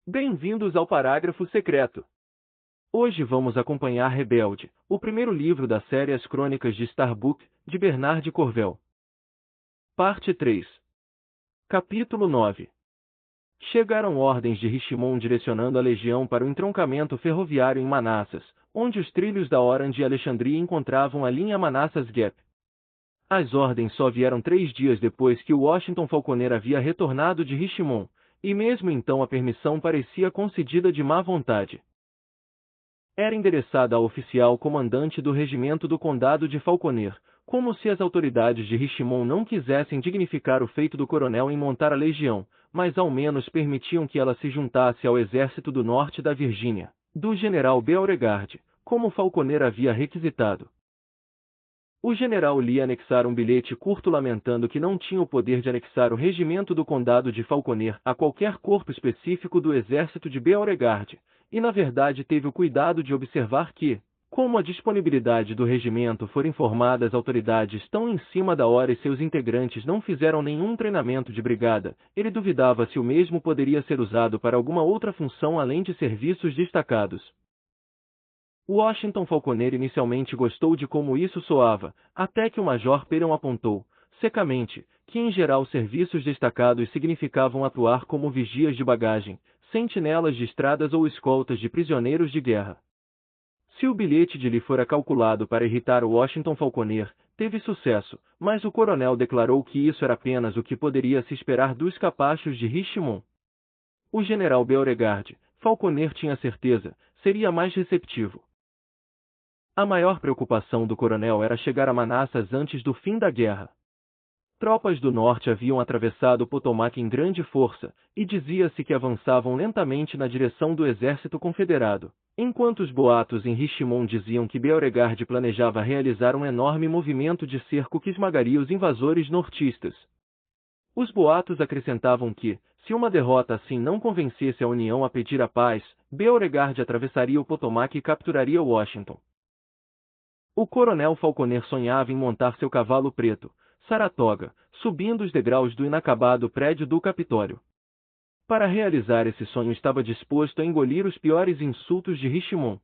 Bem-vindos ao Parágrafo Secreto. Hoje vamos acompanhar Rebelde, o primeiro livro da série As Crônicas de Starbuck, de Bernard Cornwell. Parte 3. Capítulo 9. Chegaram ordens de Richmond direcionando a legião para o entroncamento ferroviário em Manassas, onde os trilhos da Orange e Alexandria encontravam a linha Manassas Gap. As ordens só vieram 3 dias depois que o Washington Falconer havia retornado de Richmond, e mesmo então a permissão parecia concedida de má vontade. Era endereçada ao oficial comandante do regimento do condado de Falconer, como se as autoridades de Richmond não quisessem dignificar o feito do coronel em montar a legião, mas ao menos permitiam que ela se juntasse ao exército do norte da Virgínia, do general Beauregard, como Falconer havia requisitado. O general lhe anexara um bilhete curto lamentando que não tinha o poder de anexar o regimento do condado de Falconer a qualquer corpo específico do exército de Beauregard, e na verdade teve o cuidado de observar que, como a disponibilidade do regimento for informada às autoridades tão em cima da hora e seus integrantes não fizeram nenhum treinamento de brigada, ele duvidava se o mesmo poderia ser usado para alguma outra função além de serviços destacados. Washington Falconer inicialmente gostou de como isso soava, até que o Major Peron apontou, secamente, que em geral serviços destacados significavam atuar como vigias de bagagem, sentinelas de estradas ou escoltas de prisioneiros de guerra. Se o bilhete de lhe fora calculado para irritar o Washington Falconer, teve sucesso, mas o coronel declarou que isso era apenas o que poderia se esperar dos capachos de Richmond. O general Beauregard, Falconer tinha certeza, seria mais receptivo. A maior preocupação do coronel era chegar a Manassas antes do fim da guerra. Tropas do norte haviam atravessado o Potomac em grande força, e dizia-se que avançavam lentamente na direção do exército confederado, enquanto os boatos em Richmond diziam que Beauregard planejava realizar um enorme movimento de cerco que esmagaria os invasores nortistas. Os boatos acrescentavam que, se uma derrota assim não convencesse a União a pedir a paz, Beauregard atravessaria o Potomac e capturaria Washington. O coronel Falconer sonhava em montar seu cavalo preto, Saratoga, subindo os degraus do inacabado prédio do Capitólio. Para realizar esse sonho estava disposto a engolir os piores insultos de Richmond.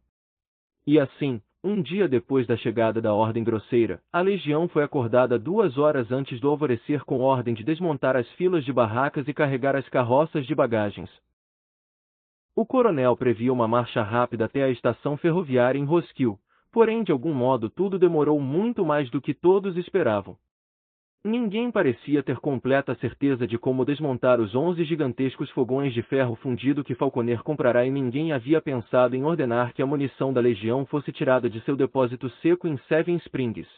E assim, um dia depois da chegada da ordem grosseira, a legião foi acordada 2 horas antes do alvorecer com ordem de desmontar as filas de barracas e carregar as carroças de bagagens. O coronel previa uma marcha rápida até a estação ferroviária em Roskill, porém de algum modo tudo demorou muito mais do que todos esperavam. Ninguém parecia ter completa certeza de como desmontar os 11 gigantescos fogões de ferro fundido que Falconer comprará e ninguém havia pensado em ordenar que a munição da legião fosse tirada de seu depósito seco em Seven Springs.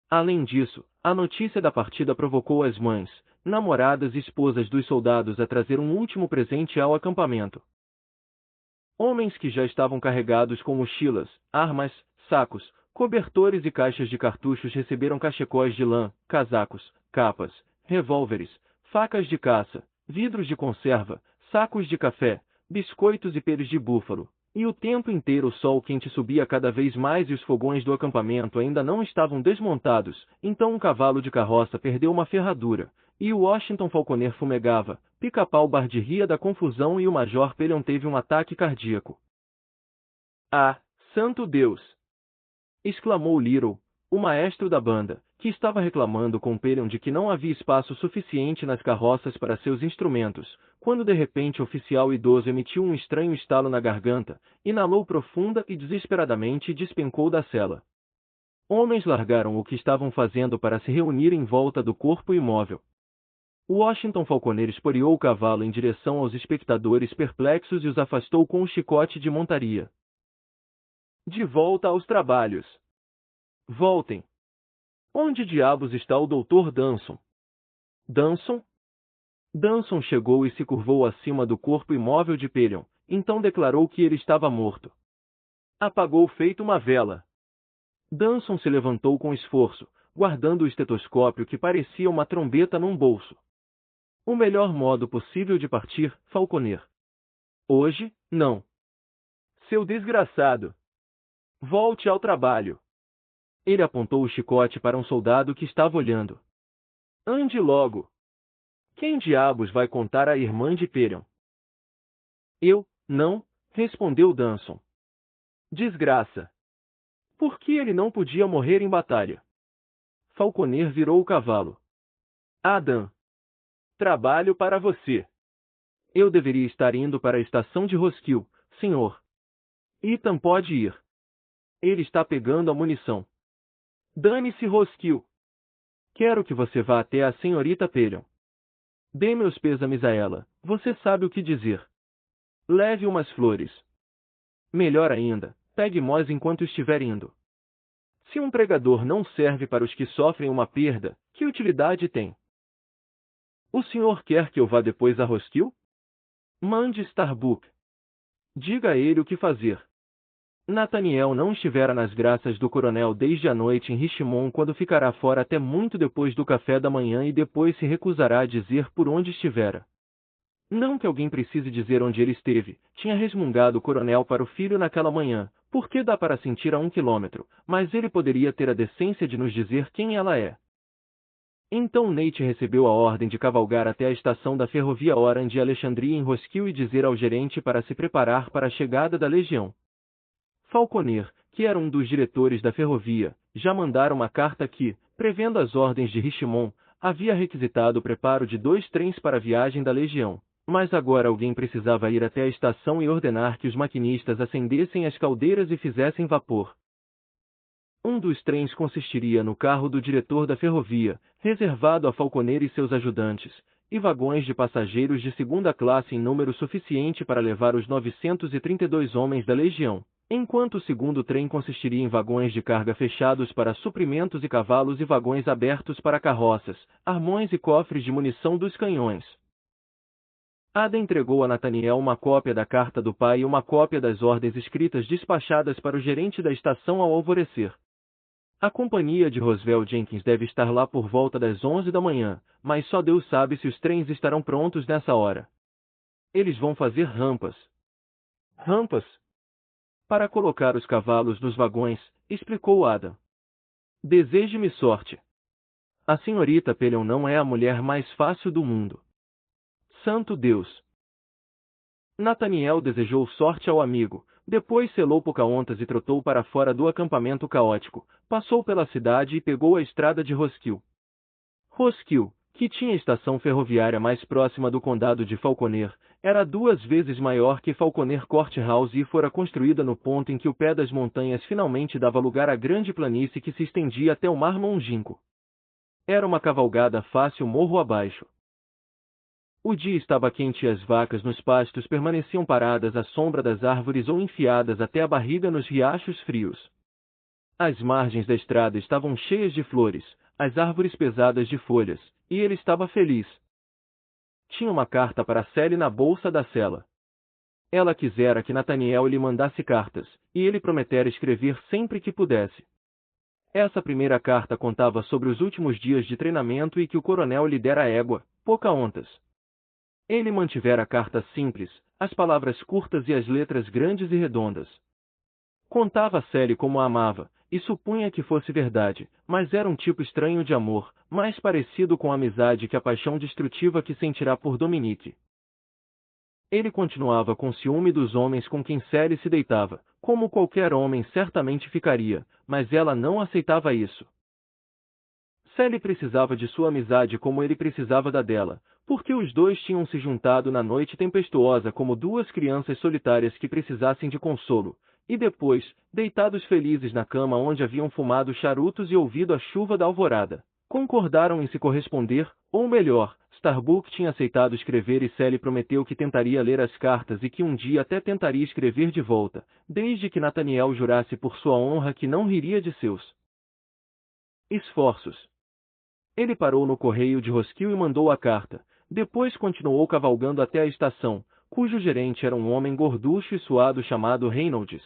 Além disso, a notícia da partida provocou as mães, namoradas e esposas dos soldados a trazer um último presente ao acampamento. Homens que já estavam carregados com mochilas, armas, sacos, cobertores e caixas de cartuchos receberam cachecóis de lã, casacos, capas, revólveres, facas de caça, vidros de conserva, sacos de café, biscoitos e peles de búfalo. E o tempo inteiro o sol quente subia cada vez mais e os fogões do acampamento ainda não estavam desmontados, então um cavalo de carroça perdeu uma ferradura, e o Washington Falconer fumegava, Pica-Pau Bardi ria da confusão e o Major Peron teve um ataque cardíaco. "Ah, santo Deus!" exclamou Little, o maestro da banda, que estava reclamando com Peron de que não havia espaço suficiente nas carroças para seus instrumentos, quando de repente o oficial idoso emitiu um estranho estalo na garganta, inalou profunda e desesperadamente e despencou da cela. Homens largaram o que estavam fazendo para se reunir em volta do corpo imóvel. Washington Falconer esporeou o cavalo em direção aos espectadores perplexos e os afastou com um chicote de montaria. "De volta aos trabalhos. Voltem. Onde diabos está o Dr. Danson?" "Danson?" Danson chegou e se curvou acima do corpo imóvel de Peron, então declarou que ele estava morto. Apagou feito uma vela. Danson se levantou com esforço, guardando o estetoscópio que parecia uma trombeta num bolso. "O melhor modo possível de partir, Falconer." "Hoje, não." "Seu desgraçado. Volte ao trabalho." Ele apontou o chicote para um soldado que estava olhando. "Ande logo. Quem diabos vai contar à irmã de Peron?" Eu, não, respondeu Danson. Desgraça! Por que ele não podia morrer em batalha? Falconer virou o cavalo. Adam! Trabalho para você. Eu deveria estar indo para a estação de Roskill, senhor. Ethan pode ir. Ele está pegando a munição. Dane-se Roskill. Quero que você vá até a senhorita Pelion. Dê meus pêsames a ela, você sabe o que dizer. Leve umas flores. Melhor ainda, pegue Moz enquanto estiver indo. Se um pregador não serve para os que sofrem uma perda, que utilidade tem? O senhor quer que eu vá depois a Roskill? Mande Starbuck. Diga a ele o que fazer. Nathaniel não estivera nas graças do coronel desde a noite em Richmond, quando ficará fora até muito depois do café da manhã e depois se recusará a dizer por onde estivera. Não que alguém precise dizer onde ele esteve, tinha resmungado o coronel para o filho naquela manhã, porque dá para sentir a 1 quilômetro, mas ele poderia ter a decência de nos dizer quem ela é. Então Nate recebeu a ordem de cavalgar até a estação da ferrovia Oran de Alexandria em Roskill e dizer ao gerente para se preparar para a chegada da legião. Falconer, que era um dos diretores da ferrovia, já mandara uma carta que, prevendo as ordens de Richmond, havia requisitado o preparo de 2 trens para a viagem da legião. Mas agora alguém precisava ir até a estação e ordenar que os maquinistas acendessem as caldeiras e fizessem vapor. Um dos trens consistiria no carro do diretor da ferrovia, reservado a Falconer e seus ajudantes, e vagões de passageiros de segunda classe em número suficiente para levar os 932 homens da legião, enquanto o segundo trem consistiria em vagões de carga fechados para suprimentos e cavalos e vagões abertos para carroças, armões e cofres de munição dos canhões. Ada entregou a Nathaniel uma cópia da carta do pai e uma cópia das ordens escritas despachadas para o gerente da estação ao alvorecer. A companhia de Roswell Jenkins deve estar lá por volta das 11 da manhã, mas só Deus sabe se os trens estarão prontos nessa hora. Eles vão fazer rampas. Rampas? Para colocar os cavalos nos vagões, explicou Adam. Deseje-me sorte. A senhorita Pelion não é a mulher mais fácil do mundo. Santo Deus! Nathaniel desejou sorte ao amigo, depois selou Pocahontas e trotou para fora do acampamento caótico, passou pela cidade e pegou a estrada de Roskill. Roskill, que tinha a estação ferroviária mais próxima do condado de Falconer, era 2 vezes maior que Falconer Courthouse e fora construída no ponto em que o pé das montanhas finalmente dava lugar à grande planície que se estendia até o mar longínquo. Era uma cavalgada fácil morro abaixo. O dia estava quente e as vacas nos pastos permaneciam paradas à sombra das árvores ou enfiadas até a barriga nos riachos frios. As margens da estrada estavam cheias de flores, as árvores pesadas de folhas, e ele estava feliz. Tinha uma carta para Sally na bolsa da cela. Ela quisera que Nathaniel lhe mandasse cartas, e ele prometera escrever sempre que pudesse. Essa primeira carta contava sobre os últimos dias de treinamento e que o coronel lhe dera égua, Pocahontas. Ele mantivera a carta simples, as palavras curtas e as letras grandes e redondas. Contava a Sally como a amava, e supunha que fosse verdade, mas era um tipo estranho de amor, mais parecido com a amizade que a paixão destrutiva que sentirá por Dominique. Ele continuava com ciúme dos homens com quem Sally se deitava, como qualquer homem certamente ficaria, mas ela não aceitava isso. Sally precisava de sua amizade como ele precisava da dela, porque os dois tinham se juntado na noite tempestuosa como 2 crianças solitárias que precisassem de consolo, e depois, deitados felizes na cama onde haviam fumado charutos e ouvido a chuva da alvorada, concordaram em se corresponder, ou melhor, Starbuck tinha aceitado escrever e Sally prometeu que tentaria ler as cartas e que um dia até tentaria escrever de volta, desde que Nathaniel jurasse por sua honra que não riria de seus esforços. Ele parou no correio de Roskill e mandou a carta, depois continuou cavalgando até a estação, cujo gerente era um homem gorducho e suado chamado Reynolds.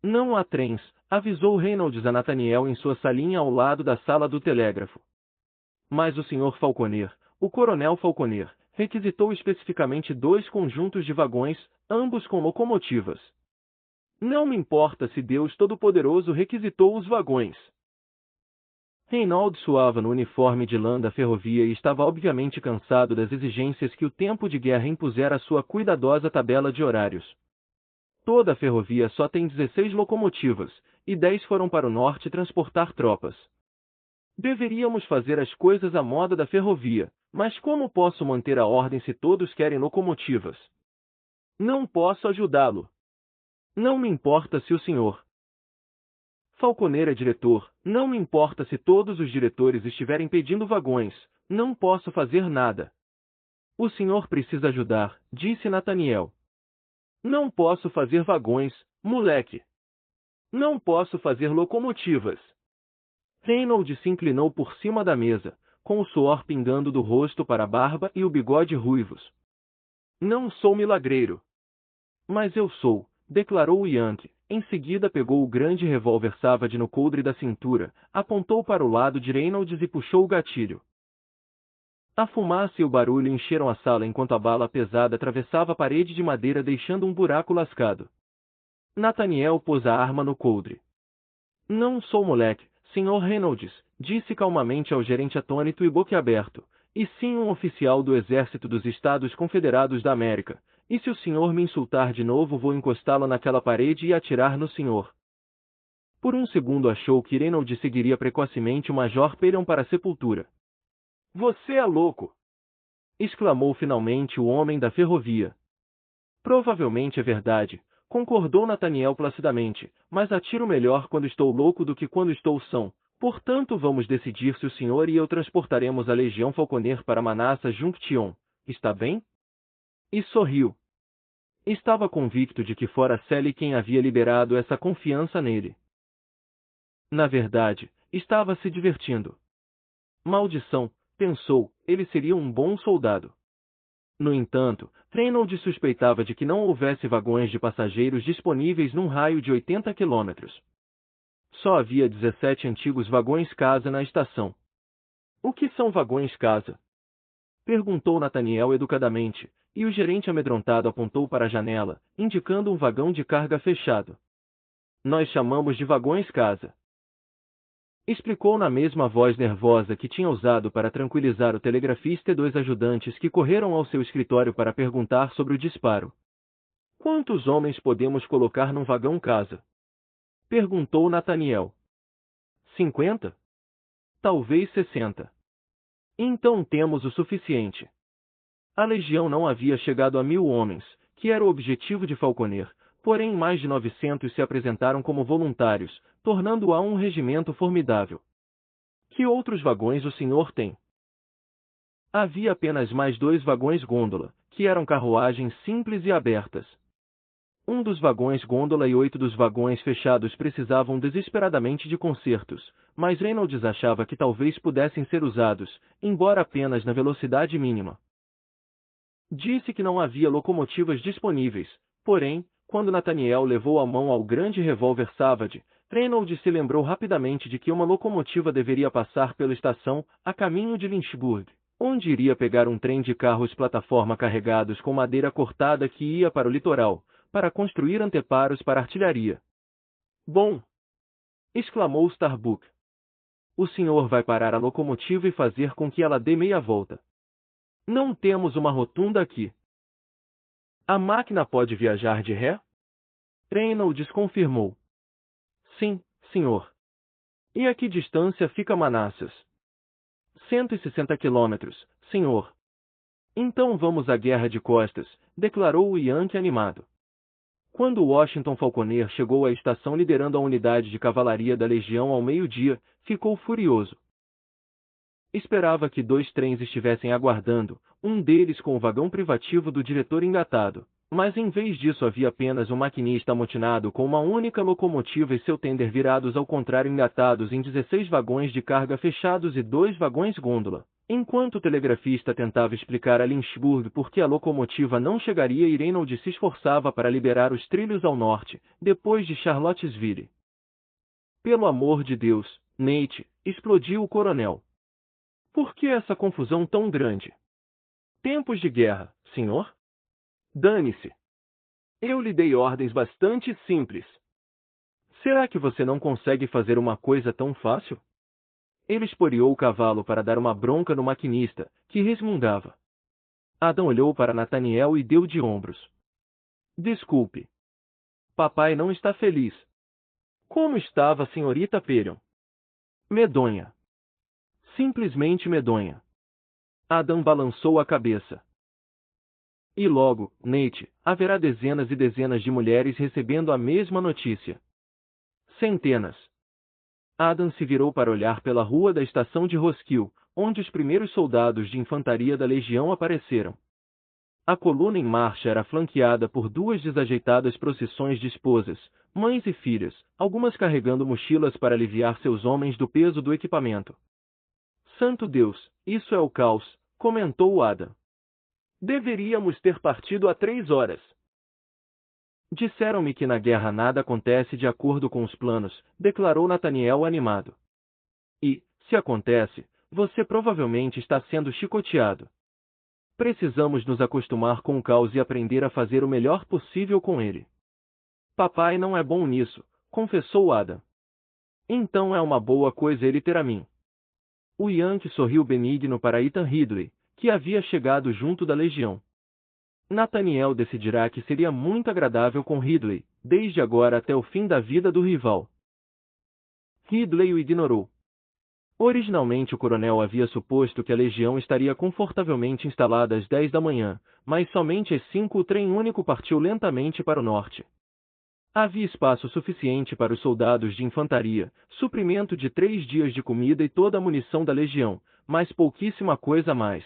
Não há trens, avisou Reynolds a Nathaniel em sua salinha ao lado da sala do telégrafo. Mas o Sr. Falconer, o coronel Falconer, requisitou especificamente 2 conjuntos de vagões, ambos com locomotivas. Não me importa se Deus Todo-Poderoso requisitou os vagões. Reynolds suava no uniforme de lã da ferrovia e estava obviamente cansado das exigências que o tempo de guerra impusera à sua cuidadosa tabela de horários. Toda a ferrovia só tem 16 locomotivas, e 10 foram para o norte transportar tropas. Deveríamos fazer as coisas à moda da ferrovia, mas como posso manter a ordem se todos querem locomotivas? Não posso ajudá-lo. Não me importa se o senhor Falconer é diretor, não me importa se todos os diretores estiverem pedindo vagões, não posso fazer nada. O senhor precisa ajudar, disse Nathaniel. Não posso fazer vagões, moleque. Não posso fazer locomotivas. Reynolds se inclinou por cima da mesa, com o suor pingando do rosto para a barba e o bigode ruivos. Não sou milagreiro. Mas eu sou, declarou o Yankee. Em seguida pegou o grande revólver Savage no coldre da cintura, apontou para o lado de Reynolds e puxou o gatilho. A fumaça e o barulho encheram a sala enquanto a bala pesada atravessava a parede de madeira deixando um buraco lascado. Nathaniel pôs a arma no coldre. Não sou moleque, Sr. Reynolds, disse calmamente ao gerente atônito e boquiaberto, e sim um oficial do Exército dos Estados Confederados da América. E se o senhor me insultar de novo, vou encostá-lo naquela parede e atirar no senhor. Por um segundo achou que Reynolds seguiria precocemente o Major Peyton para a sepultura. Você é louco! Exclamou finalmente o homem da ferrovia. Provavelmente é verdade, concordou Nathaniel placidamente, mas atiro melhor quando estou louco do que quando estou são. Portanto, vamos decidir se o senhor e eu transportaremos a Legião Falconer para Manassas Junction. Está bem? E sorriu. Estava convicto de que fora Sally quem havia liberado essa confiança nele. Na verdade, estava se divertindo. Maldição, pensou, ele seria um bom soldado. No entanto, Reynolds suspeitava de que não houvesse vagões de passageiros disponíveis num raio de 80 quilômetros. Só havia 17 antigos vagões-casa na estação. O que são vagões-casa? Perguntou Nathaniel educadamente, e o gerente amedrontado apontou para a janela, indicando um vagão de carga fechado. Nós chamamos de vagões-casa. Explicou na mesma voz nervosa que tinha usado para tranquilizar o telegrafista e dois ajudantes que correram ao seu escritório para perguntar sobre o disparo. Quantos homens podemos colocar num vagão-casa? Perguntou Nathaniel. 50? Talvez 60. Então temos o suficiente. A legião não havia chegado a 1000 homens, que era o objetivo de Falconer, porém mais de 900 se apresentaram como voluntários, tornando-a um regimento formidável. Que outros vagões o senhor tem? Havia apenas mais 2 vagões-gôndola, que eram carruagens simples e abertas. Um dos vagões-gôndola e 8 dos vagões fechados precisavam desesperadamente de consertos, mas Reynolds achava que talvez pudessem ser usados, embora apenas na velocidade mínima. Disse que não havia locomotivas disponíveis, porém, quando Nathaniel levou a mão ao grande revólver Savage, Reynolds se lembrou rapidamente de que uma locomotiva deveria passar pela estação, a caminho de Lynchburg, onde iria pegar um trem de carros-plataforma carregados com madeira cortada que ia para o litoral, para construir anteparos para artilharia. Bom! Exclamou Starbuck. O senhor vai parar a locomotiva e fazer com que ela dê meia volta. Não temos uma rotunda aqui. A máquina pode viajar de ré? Reynolds confirmou. Sim, senhor. E a que distância fica Manassas? 160 quilômetros, senhor. Então vamos à guerra de costas, declarou o Yankee animado. Quando Washington Falconer chegou à estação liderando a unidade de cavalaria da Legião ao meio-dia, ficou furioso. Esperava que 2 trens estivessem aguardando, um deles com o vagão privativo do diretor engatado, mas em vez disso havia apenas um maquinista amotinado com uma única locomotiva e seu tender virados ao contrário engatados em 16 vagões de carga fechados e 2 vagões-gôndola. Enquanto o telegrafista tentava explicar a Lynchburg por que a locomotiva não chegaria e Reynolds se esforçava para liberar os trilhos ao norte, depois de Charlottesville. Pelo amor de Deus, Nate, explodiu o coronel. Por que essa confusão tão grande? Tempos de guerra, senhor? Dane-se. Eu lhe dei ordens bastante simples. Será que você não consegue fazer uma coisa tão fácil? Ele esporeou o cavalo para dar uma bronca no maquinista, que resmungava. Adam olhou para Nathaniel e deu de ombros. Desculpe. Papai não está feliz. Como estava a senhorita Perion? Medonha. Simplesmente medonha. Adam balançou a cabeça. E logo, Nate, haverá dezenas e dezenas de mulheres recebendo a mesma notícia. Centenas. Adam se virou para olhar pela rua da estação de Roskill, onde os primeiros soldados de infantaria da legião apareceram. A coluna em marcha era flanqueada por duas desajeitadas procissões de esposas, mães e filhas, algumas carregando mochilas para aliviar seus homens do peso do equipamento. Santo Deus, isso é o caos, comentou Adam. Deveríamos ter partido há 3 horas. Disseram-me que na guerra nada acontece de acordo com os planos, declarou Nathaniel animado. E, se acontece, você provavelmente está sendo chicoteado. Precisamos nos acostumar com o caos e aprender a fazer o melhor possível com ele. Papai não é bom nisso, confessou Adam. Então é uma boa coisa ele ter a mim. O Yankee sorriu benigno para Ethan Ridley, que havia chegado junto da legião. Nathaniel decidirá que seria muito agradável com Ridley, desde agora até o fim da vida do rival. Ridley o ignorou. Originalmente o coronel havia suposto que a legião estaria confortavelmente instalada às 10 da manhã, mas somente às 5 o trem único partiu lentamente para o norte. Havia espaço suficiente para os soldados de infantaria, suprimento de 3 dias de comida e toda a munição da legião, mas pouquíssima coisa a mais.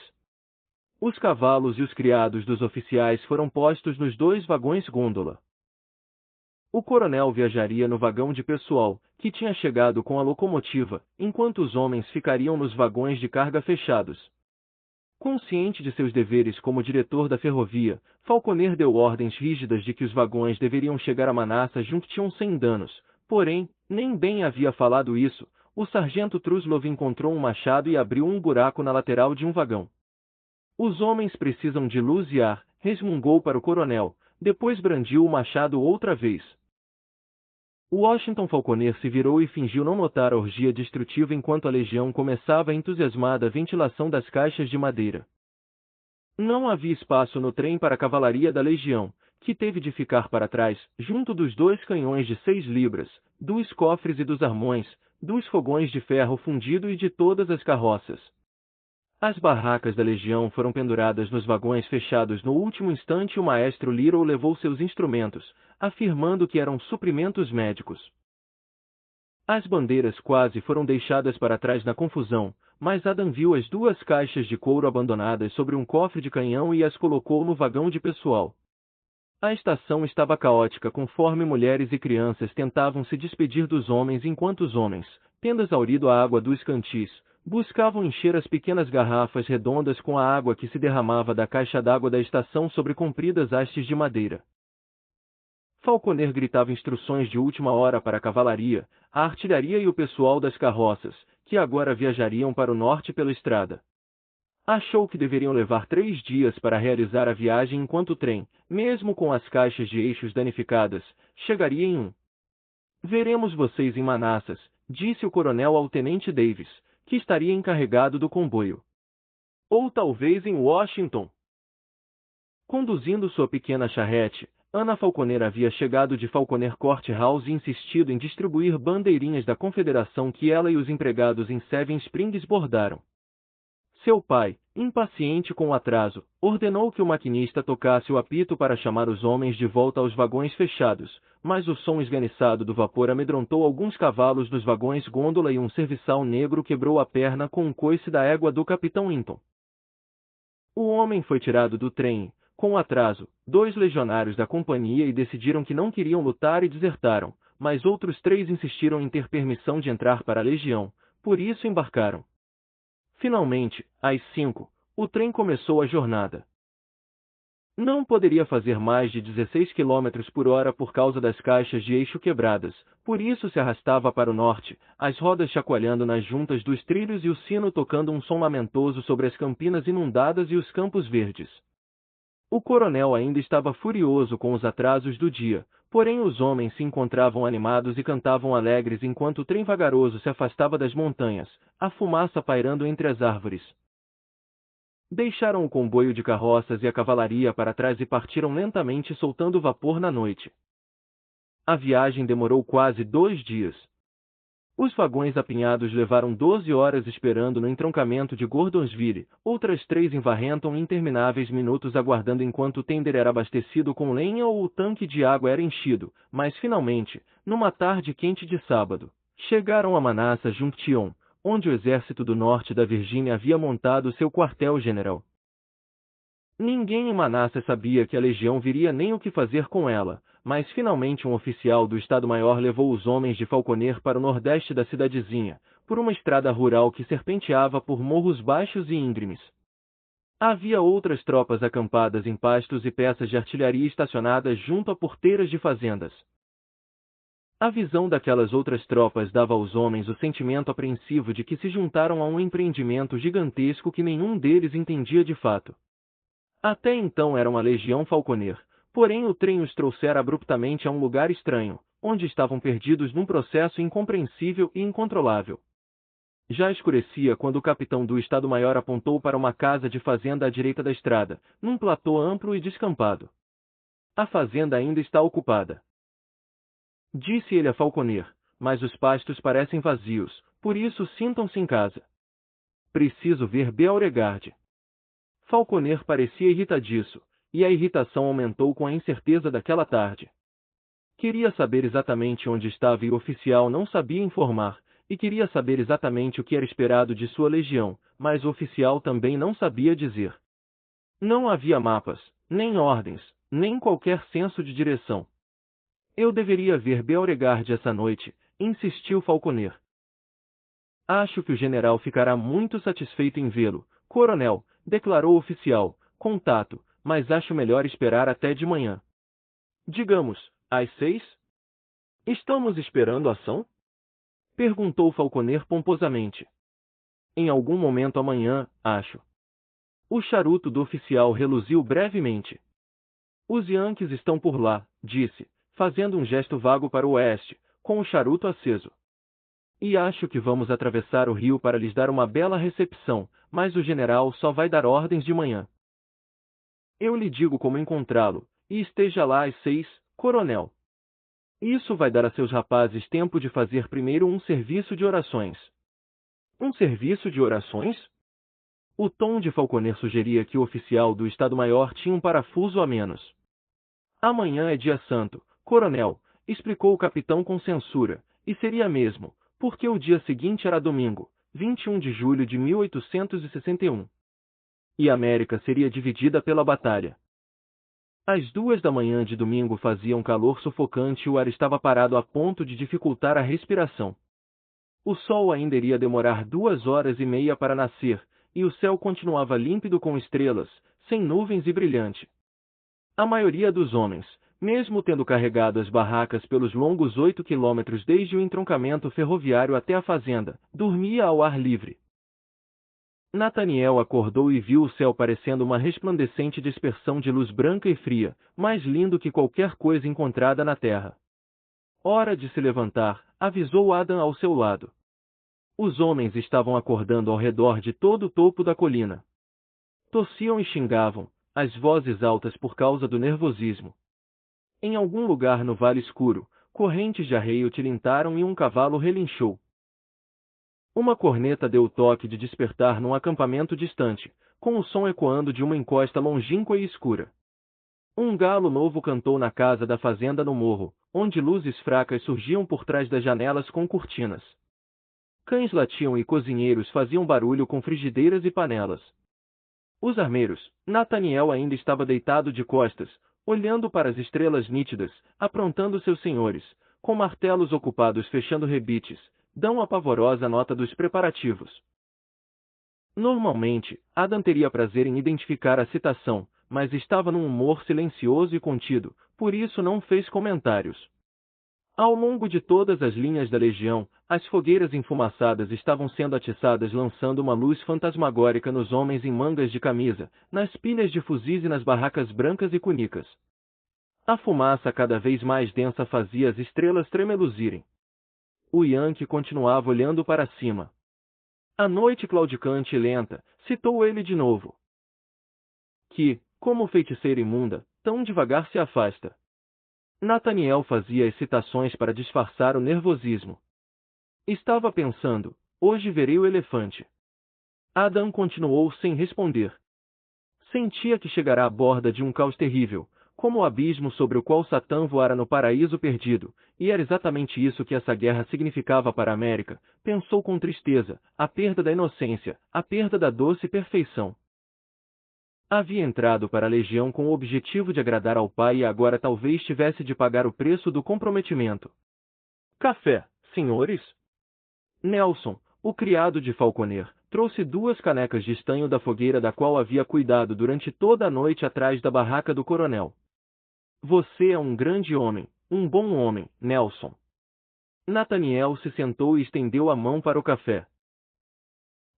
Os cavalos e os criados dos oficiais foram postos nos 2 vagões gôndola. O coronel viajaria no vagão de pessoal, que tinha chegado com a locomotiva, enquanto os homens ficariam nos vagões de carga fechados. Consciente de seus deveres como diretor da ferrovia, Falconer deu ordens rígidas de que os vagões deveriam chegar a Manassas Junction sem danos, porém, nem bem havia falado isso, o sargento Truslov encontrou um machado e abriu um buraco na lateral de um vagão. Os homens precisam de luz e ar, resmungou para o coronel, depois brandiu o machado outra vez. Washington Falconer se virou e fingiu não notar a orgia destrutiva enquanto a legião começava a entusiasmada ventilação das caixas de madeira. Não havia espaço no trem para a cavalaria da legião, que teve de ficar para trás, junto dos 2 canhões de 6 libras, dos cofres e dos armões, dos fogões de ferro fundido e de todas as carroças. As barracas da legião foram penduradas nos vagões fechados no último instante e o maestro Little levou seus instrumentos, afirmando que eram suprimentos médicos. As bandeiras quase foram deixadas para trás na confusão, mas Adam viu as 2 caixas de couro abandonadas sobre um cofre de canhão e as colocou no vagão de pessoal. A estação estava caótica conforme mulheres e crianças tentavam se despedir dos homens enquanto os homens, tendo exaurido a água dos cantis, buscavam encher as pequenas garrafas redondas com a água que se derramava da caixa d'água da estação sobre compridas hastes de madeira. Falconer gritava instruções de última hora para a cavalaria, a artilharia e o pessoal das carroças, que agora viajariam para o norte pela estrada. Achou que deveriam levar 3 dias para realizar a viagem enquanto o trem, mesmo com as caixas de eixos danificadas, chegaria em 1. Veremos vocês em Manassas, disse o coronel ao tenente Davis, que estaria encarregado do comboio. Ou talvez em Washington. Conduzindo sua pequena charrete, Anna Falconer havia chegado de Falconer Courthouse e insistido em distribuir bandeirinhas da Confederação que ela e os empregados em Seven Springs bordaram. Seu pai, impaciente com o atraso, ordenou que o maquinista tocasse o apito para chamar os homens de volta aos vagões fechados, mas o som esganiçado do vapor amedrontou alguns cavalos dos vagões gôndola e um serviçal negro quebrou a perna com um coice da égua do capitão Hinton. O homem foi tirado do trem. Com o atraso, 2 legionários da companhia e decidiram que não queriam lutar e desertaram, mas outros 3 insistiram em ter permissão de entrar para a legião, por isso embarcaram. Finalmente, às 5, o trem começou a jornada. Não poderia fazer mais de 16 km por hora por causa das caixas de eixo quebradas, por isso se arrastava para o norte, as rodas chacoalhando nas juntas dos trilhos e o sino tocando um som lamentoso sobre as campinas inundadas e os campos verdes. O coronel ainda estava furioso com os atrasos do dia, Porém os homens se encontravam animados e cantavam alegres enquanto o trem vagaroso se afastava das montanhas, a fumaça pairando entre as árvores. Deixaram o comboio de carroças e a cavalaria para trás e partiram lentamente soltando vapor na noite. A viagem demorou quase 2 dias. Os vagões apinhados levaram 12 horas esperando no entroncamento de Gordonsville, outras 3 em Warrenton e intermináveis minutos aguardando enquanto o tender era abastecido com lenha ou o tanque de água era enchido, mas finalmente, numa tarde quente de sábado, chegaram a Manassas Junction, onde o exército do norte da Virgínia havia montado seu quartel-general. Ninguém em Manassas sabia que a legião viria nem o que fazer com ela, mas finalmente um oficial do Estado-Maior levou os homens de Falconer para o nordeste da cidadezinha, por uma estrada rural que serpenteava por morros baixos e íngremes. Havia outras tropas acampadas em pastos e peças de artilharia estacionadas junto a porteiras de fazendas. A visão daquelas outras tropas dava aos homens o sentimento apreensivo de que se juntaram a um empreendimento gigantesco que nenhum deles entendia de fato. Até então era uma legião Falconer, porém o trem os trouxera abruptamente a um lugar estranho, onde estavam perdidos num processo incompreensível e incontrolável. Já escurecia quando o capitão do Estado-Maior apontou para uma casa de fazenda à direita da estrada, num platô amplo e descampado. A fazenda ainda está ocupada, disse ele a Falconer, mas os pastos parecem vazios, por isso sintam-se em casa. Preciso ver Beauregard. Falconer parecia irritadiço, e a irritação aumentou com a incerteza daquela tarde. Queria saber exatamente onde estava e o oficial não sabia informar, e queria saber exatamente o que era esperado de sua legião, mas o oficial também não sabia dizer. Não havia mapas, nem ordens, nem qualquer senso de direção. Eu deveria ver Beauregard essa noite, insistiu Falconer. Acho que o general ficará muito satisfeito em vê-lo, coronel, declarou o oficial, com tato, mas acho melhor esperar até de manhã. Digamos, às 6? Estamos esperando ação? Perguntou Falconer pomposamente. Em algum momento amanhã, acho. O charuto do oficial reluziu brevemente. Os Yankees estão por lá, disse, fazendo um gesto vago para o oeste, com o charuto aceso. E acho que vamos atravessar o rio para lhes dar uma bela recepção, mas o general só vai dar ordens de manhã. Eu lhe digo como encontrá-lo, e esteja lá às 6, coronel. Isso vai dar a seus rapazes tempo de fazer primeiro um serviço de orações. Um serviço de orações? O tom de Falconer sugeria que o oficial do Estado-Maior tinha um parafuso a menos. Amanhã é dia santo, coronel, explicou o capitão com censura, e seria mesmo, porque o dia seguinte era domingo, 21 de julho de 1861. E a América seria dividida pela batalha. Às 2 da manhã de domingo fazia um calor sufocante e o ar estava parado a ponto de dificultar a respiração. O sol ainda iria demorar 2 horas e meia para nascer, e o céu continuava límpido com estrelas, sem nuvens e brilhante. A maioria dos homens, mesmo tendo carregado as barracas pelos longos 8 quilômetros desde o entroncamento ferroviário até a fazenda, dormia ao ar livre. Nathaniel acordou e viu o céu parecendo uma resplandecente dispersão de luz branca e fria, mais lindo que qualquer coisa encontrada na terra. Hora de se levantar, avisou Adam ao seu lado. Os homens estavam acordando ao redor de todo o topo da colina. Tossiam e xingavam, as vozes altas por causa do nervosismo. Em algum lugar no vale escuro, correntes de arreio tilintaram e um cavalo relinchou. Uma corneta deu o toque de despertar num acampamento distante, com o som ecoando de uma encosta longínqua e escura. Um galo novo cantou na casa da fazenda no morro, onde luzes fracas surgiam por trás das janelas com cortinas. Cães latiam e cozinheiros faziam barulho com frigideiras e panelas. Os armeiros, Nathaniel ainda estava deitado de costas, olhando para as estrelas nítidas, aprontando seus senhores, com martelos ocupados fechando rebites, dão a pavorosa nota dos preparativos. Normalmente, Adam teria prazer em identificar a citação, mas estava num humor silencioso e contido, por isso não fez comentários. Ao longo de todas as linhas da legião, as fogueiras enfumaçadas estavam sendo atiçadas lançando uma luz fantasmagórica nos homens em mangas de camisa, nas pilhas de fuzis e nas barracas brancas e cunicas. A fumaça cada vez mais densa fazia as estrelas tremeluzirem. O Yankee continuava olhando para cima. A noite claudicante e lenta, citou ele de novo. Que, como feiticeira imunda, tão devagar se afasta. Nathaniel fazia excitações para disfarçar o nervosismo. Estava pensando, hoje verei o elefante. Adam continuou sem responder. Sentia que chegará à borda de um caos terrível, como o abismo sobre o qual Satã voara no paraíso perdido, e era exatamente isso que essa guerra significava para a América, pensou com tristeza, a perda da inocência, a perda da doce perfeição. Havia entrado para a legião com o objetivo de agradar ao pai e agora talvez tivesse de pagar o preço do comprometimento. Café, senhores? Nelson, o criado de Falconer, trouxe 2 canecas de estanho da fogueira da qual havia cuidado durante toda a noite atrás da barraca do coronel. Você é um grande homem, um bom homem, Nelson. Nathaniel se sentou e estendeu a mão para o café.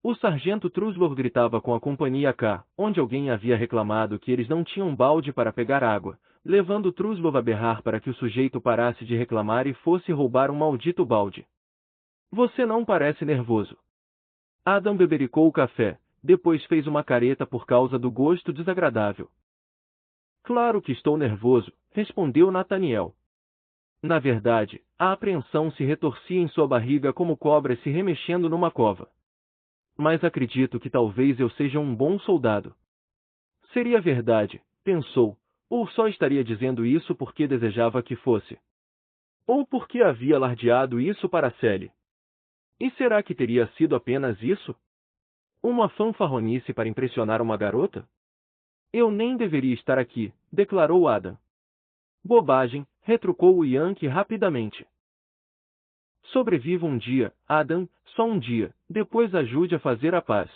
O sargento Truslov gritava com a companhia K, onde alguém havia reclamado que eles não tinham balde para pegar água, levando Truslov a berrar para que o sujeito parasse de reclamar e fosse roubar um maldito balde. Você não parece nervoso. Adam bebericou o café, depois fez uma careta por causa do gosto desagradável. Claro que estou nervoso, respondeu Nathaniel. Na verdade, a apreensão se retorcia em sua barriga como cobras se remexendo numa cova. Mas acredito que talvez eu seja um bom soldado. Seria verdade, pensou, ou só estaria dizendo isso porque desejava que fosse. Ou porque havia alardeado isso para Sally. E será que teria sido apenas isso? Uma fanfarronice para impressionar uma garota? Eu nem deveria estar aqui, declarou Adam. Bobagem, retrucou o Yankee rapidamente. Sobreviva um dia, Adam, só um dia, depois ajude a fazer a paz.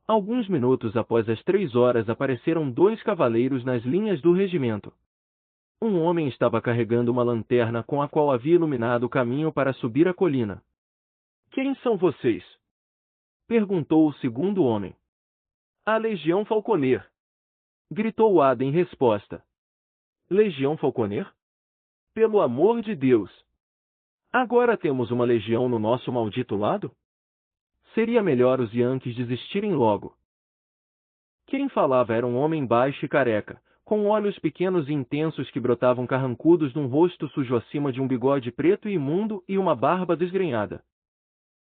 Alguns minutos após as 3 horas apareceram 2 cavaleiros nas linhas do regimento. Um homem estava carregando uma lanterna com a qual havia iluminado o caminho para subir a colina. Quem são vocês? Perguntou o segundo homem. A Legião Falconer. Gritou Adam em resposta. Legião Falconer? Pelo amor de Deus! Agora temos uma legião no nosso maldito lado? Seria melhor os Yankees desistirem logo. Quem falava era um homem baixo e careca, com olhos pequenos e intensos que brotavam carrancudos num rosto sujo acima de um bigode preto e imundo e uma barba desgrenhada.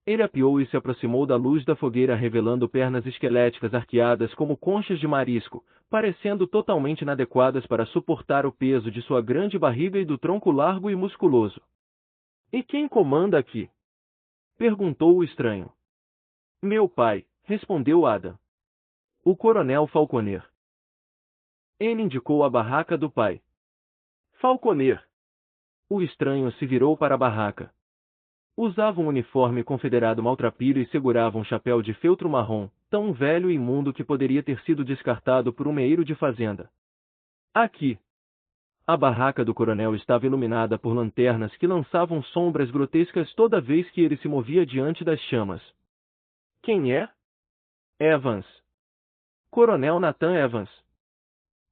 Ele apiou e se aproximou da luz da fogueira revelando pernas esqueléticas arqueadas como conchas de marisco, parecendo totalmente inadequadas para suportar o peso de sua grande barriga e do tronco largo e musculoso. E quem comanda aqui? Perguntou o estranho. Meu pai, respondeu Adam. O coronel Falconer. Ele indicou a barraca do pai. Falconer. O estranho se virou para a barraca. Usava um uniforme confederado maltrapilho e segurava um chapéu de feltro marrom, tão velho e imundo que poderia ter sido descartado por um meeiro de fazenda. Aqui. A barraca do coronel estava iluminada por lanternas que lançavam sombras grotescas toda vez que ele se movia diante das chamas. Quem é? Evans. Coronel Nathan Evans.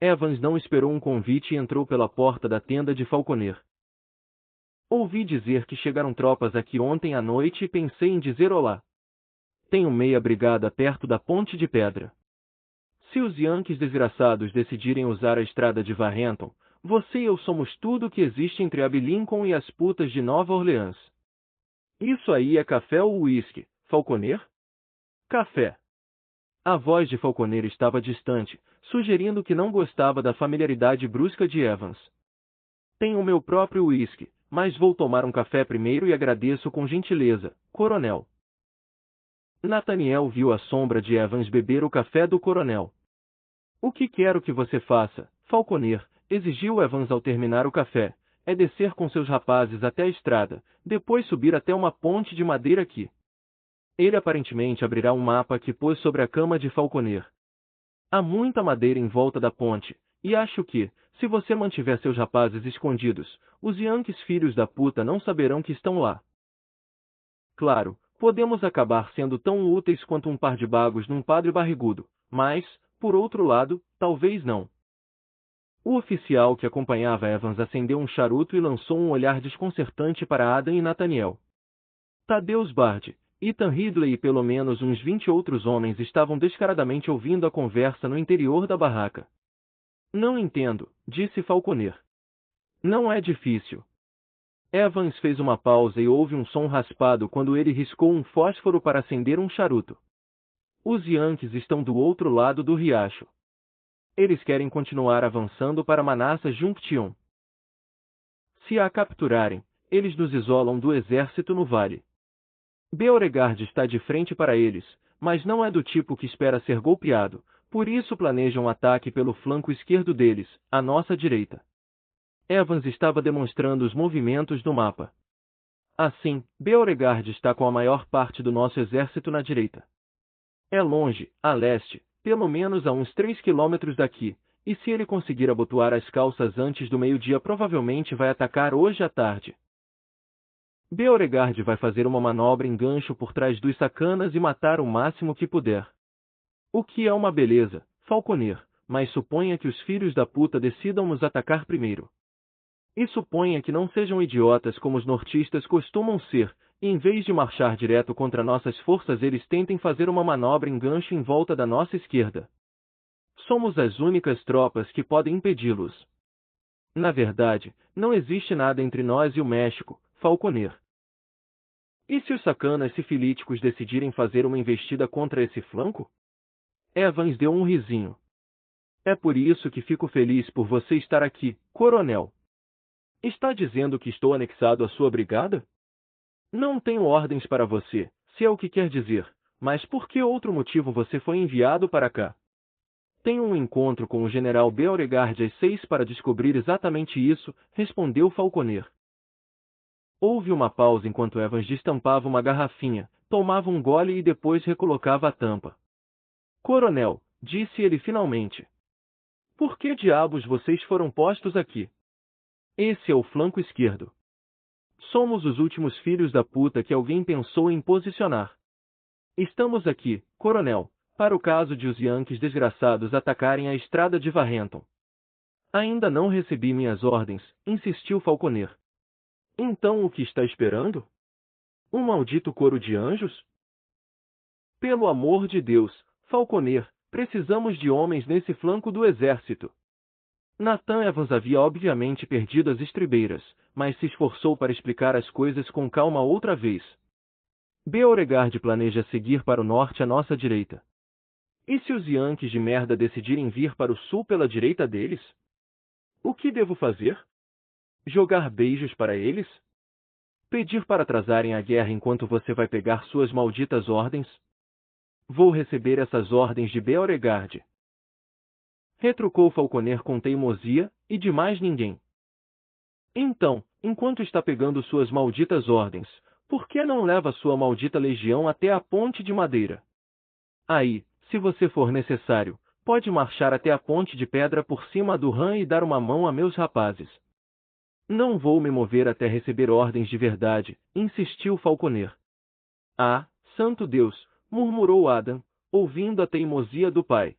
Evans não esperou um convite e entrou pela porta da tenda de Falconer. Ouvi dizer que chegaram tropas aqui ontem à noite e pensei em dizer olá. Tenho meia brigada perto da Ponte de Pedra. Se os Yankees desgraçados decidirem usar a estrada de Warrenton, você e eu somos tudo o que existe entre Abe Lincoln e as putas de Nova Orleans. Isso aí é café ou uísque, Falconer? Café. A voz de Falconer estava distante, sugerindo que não gostava da familiaridade brusca de Evans. Tenho o meu próprio uísque, mas vou tomar um café primeiro e agradeço com gentileza, coronel. Nathaniel viu a sombra de Evans beber o café do coronel. O que quero que você faça, Falconer, exigiu Evans ao terminar o café, é descer com seus rapazes até a estrada, depois subir até uma ponte de madeira aqui. Ele aparentemente abrirá um mapa que pôs sobre a cama de Falconer. Há muita madeira em volta da ponte, e acho que, se você mantiver seus rapazes escondidos, os Yankees filhos da puta não saberão que estão lá. Claro, podemos acabar sendo tão úteis quanto um par de bagos num padre barrigudo, mas, por outro lado, talvez não. O oficial que acompanhava Evans acendeu um charuto e lançou um olhar desconcertante para Adam e Nathaniel. Thaddeus Bard, Ethan Ridley e pelo menos uns 20 outros homens estavam descaradamente ouvindo a conversa no interior da barraca. Não entendo, disse Falconer. Não é difícil. Evans fez uma pausa e houve um som raspado quando ele riscou um fósforo para acender um charuto. Os Yankees estão do outro lado do riacho. Eles querem continuar avançando para Manassas Junction. Se a capturarem, eles nos isolam do exército no vale. Beauregard está de frente para eles, mas não é do tipo que espera ser golpeado, por isso planejam um ataque pelo flanco esquerdo deles, à nossa direita. Evans estava demonstrando os movimentos no mapa. Assim, Beauregard está com a maior parte do nosso exército na direita. É longe, a leste, pelo menos a uns 3 quilômetros daqui, e se ele conseguir abotoar as calças antes do meio-dia provavelmente vai atacar hoje à tarde. Beauregard vai fazer uma manobra em gancho por trás dos sacanas e matar o máximo que puder. O que é uma beleza, Falconer, mas suponha que os filhos da puta decidam nos atacar primeiro. E suponha que não sejam idiotas como os nortistas costumam ser, e em vez de marchar direto contra nossas forças eles tentem fazer uma manobra em gancho em volta da nossa esquerda. Somos as únicas tropas que podem impedi-los. Na verdade, não existe nada entre nós e o México, Falconer. E se os sacanas sifilíticos decidirem fazer uma investida contra esse flanco? Evans deu um risinho. É por isso que fico feliz por você estar aqui, coronel. Está dizendo que estou anexado à sua brigada? Não tenho ordens para você, se é o que quer dizer, mas por que outro motivo você foi enviado para cá? Tenho um encontro com o general Beauregard às 6 para descobrir exatamente isso, respondeu Falconer. Houve uma pausa enquanto Evans destampava uma garrafinha, tomava um gole e depois recolocava a tampa. Coronel, disse ele finalmente. Por que diabos vocês foram postos aqui? Esse é o flanco esquerdo. Somos os últimos filhos da puta que alguém pensou em posicionar. Estamos aqui, coronel, para o caso de os Yankees desgraçados atacarem a estrada de Warrenton. Ainda não recebi minhas ordens, insistiu Falconer. Então o que está esperando? Um maldito coro de anjos? Pelo amor de Deus, Falconer, precisamos de homens nesse flanco do exército. Nathan Evans havia obviamente perdido as estribeiras, mas se esforçou para explicar as coisas com calma outra vez. Beauregard planeja seguir para o norte à nossa direita. E se os Yankees de merda decidirem vir para o sul pela direita deles? O que devo fazer? Jogar beijos para eles? Pedir para atrasarem a guerra enquanto você vai pegar suas malditas ordens? Vou receber essas ordens de Beauregard. Retrucou Falconer com teimosia, e de mais ninguém. Então, enquanto está pegando suas malditas ordens, por que não leva sua maldita legião até a ponte de madeira? Aí, se você for necessário, pode marchar até a ponte de pedra por cima do rã e dar uma mão a meus rapazes. Não vou me mover até receber ordens de verdade, insistiu Falconer. Ah, santo Deus, murmurou Adam, ouvindo a teimosia do pai.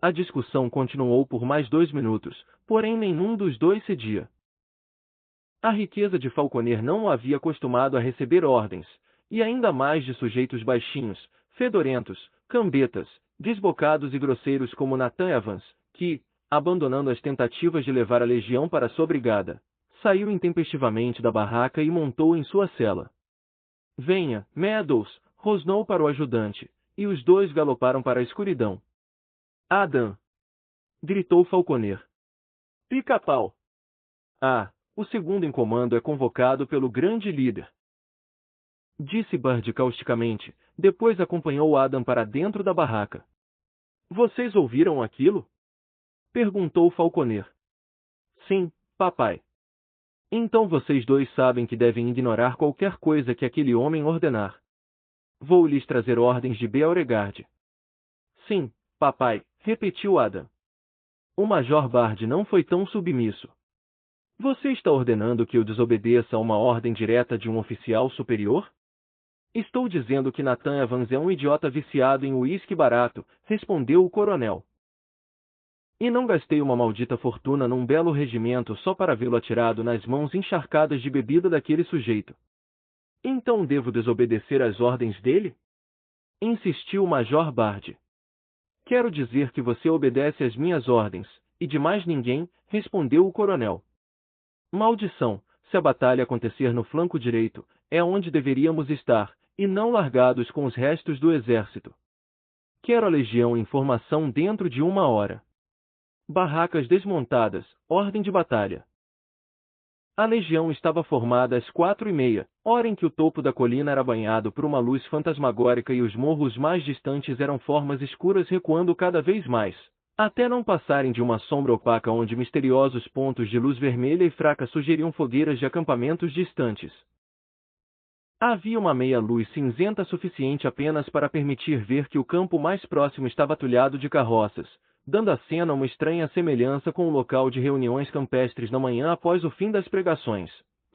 A discussão continuou por mais 2 minutos, porém nenhum dos dois cedia. A riqueza de Falconer não o havia acostumado a receber ordens, e ainda mais de sujeitos baixinhos, fedorentos, cambetas, desbocados e grosseiros como Nathan Evans, que, abandonando as tentativas de levar a legião para sua brigada, saiu intempestivamente da barraca e montou em sua cela. Venha, Meadows, rosnou para o ajudante, e os dois galoparam para a escuridão. Adam! Gritou Falconer. Pica-pau! Ah, o segundo em comando é convocado pelo grande líder. Disse Bard causticamente, depois acompanhou Adam para dentro da barraca. Vocês ouviram aquilo? Perguntou Falconer. Sim, papai. Então vocês dois sabem que devem ignorar qualquer coisa que aquele homem ordenar. Vou lhes trazer ordens de Beauregard. Sim, papai, repetiu Adam. O Major Bard não foi tão submisso. Você está ordenando que eu desobedeça a uma ordem direta de um oficial superior? Estou dizendo que Nathan Evans é um idiota viciado em uísque barato, respondeu o coronel. E não gastei uma maldita fortuna num belo regimento só para vê-lo atirado nas mãos encharcadas de bebida daquele sujeito. Então devo desobedecer às ordens dele? Insistiu o Major Bard. Quero dizer que você obedece às minhas ordens, e de mais ninguém, respondeu o coronel. Maldição, se a batalha acontecer no flanco direito, é onde deveríamos estar, e não largados com os restos do exército. Quero a legião em formação dentro de 1 hora. Barracas desmontadas, ordem de batalha. A legião estava formada às 4:30, hora em que o topo da colina era banhado por uma luz fantasmagórica e os morros mais distantes eram formas escuras recuando cada vez mais, até não passarem de uma sombra opaca onde misteriosos pontos de luz vermelha e fraca sugeriam fogueiras de acampamentos distantes. Havia uma meia-luz cinzenta suficiente apenas para permitir ver que o campo mais próximo estava atulhado de carroças, dando à cena uma estranha semelhança com o local de reuniões campestres na manhã após o fim das pregações.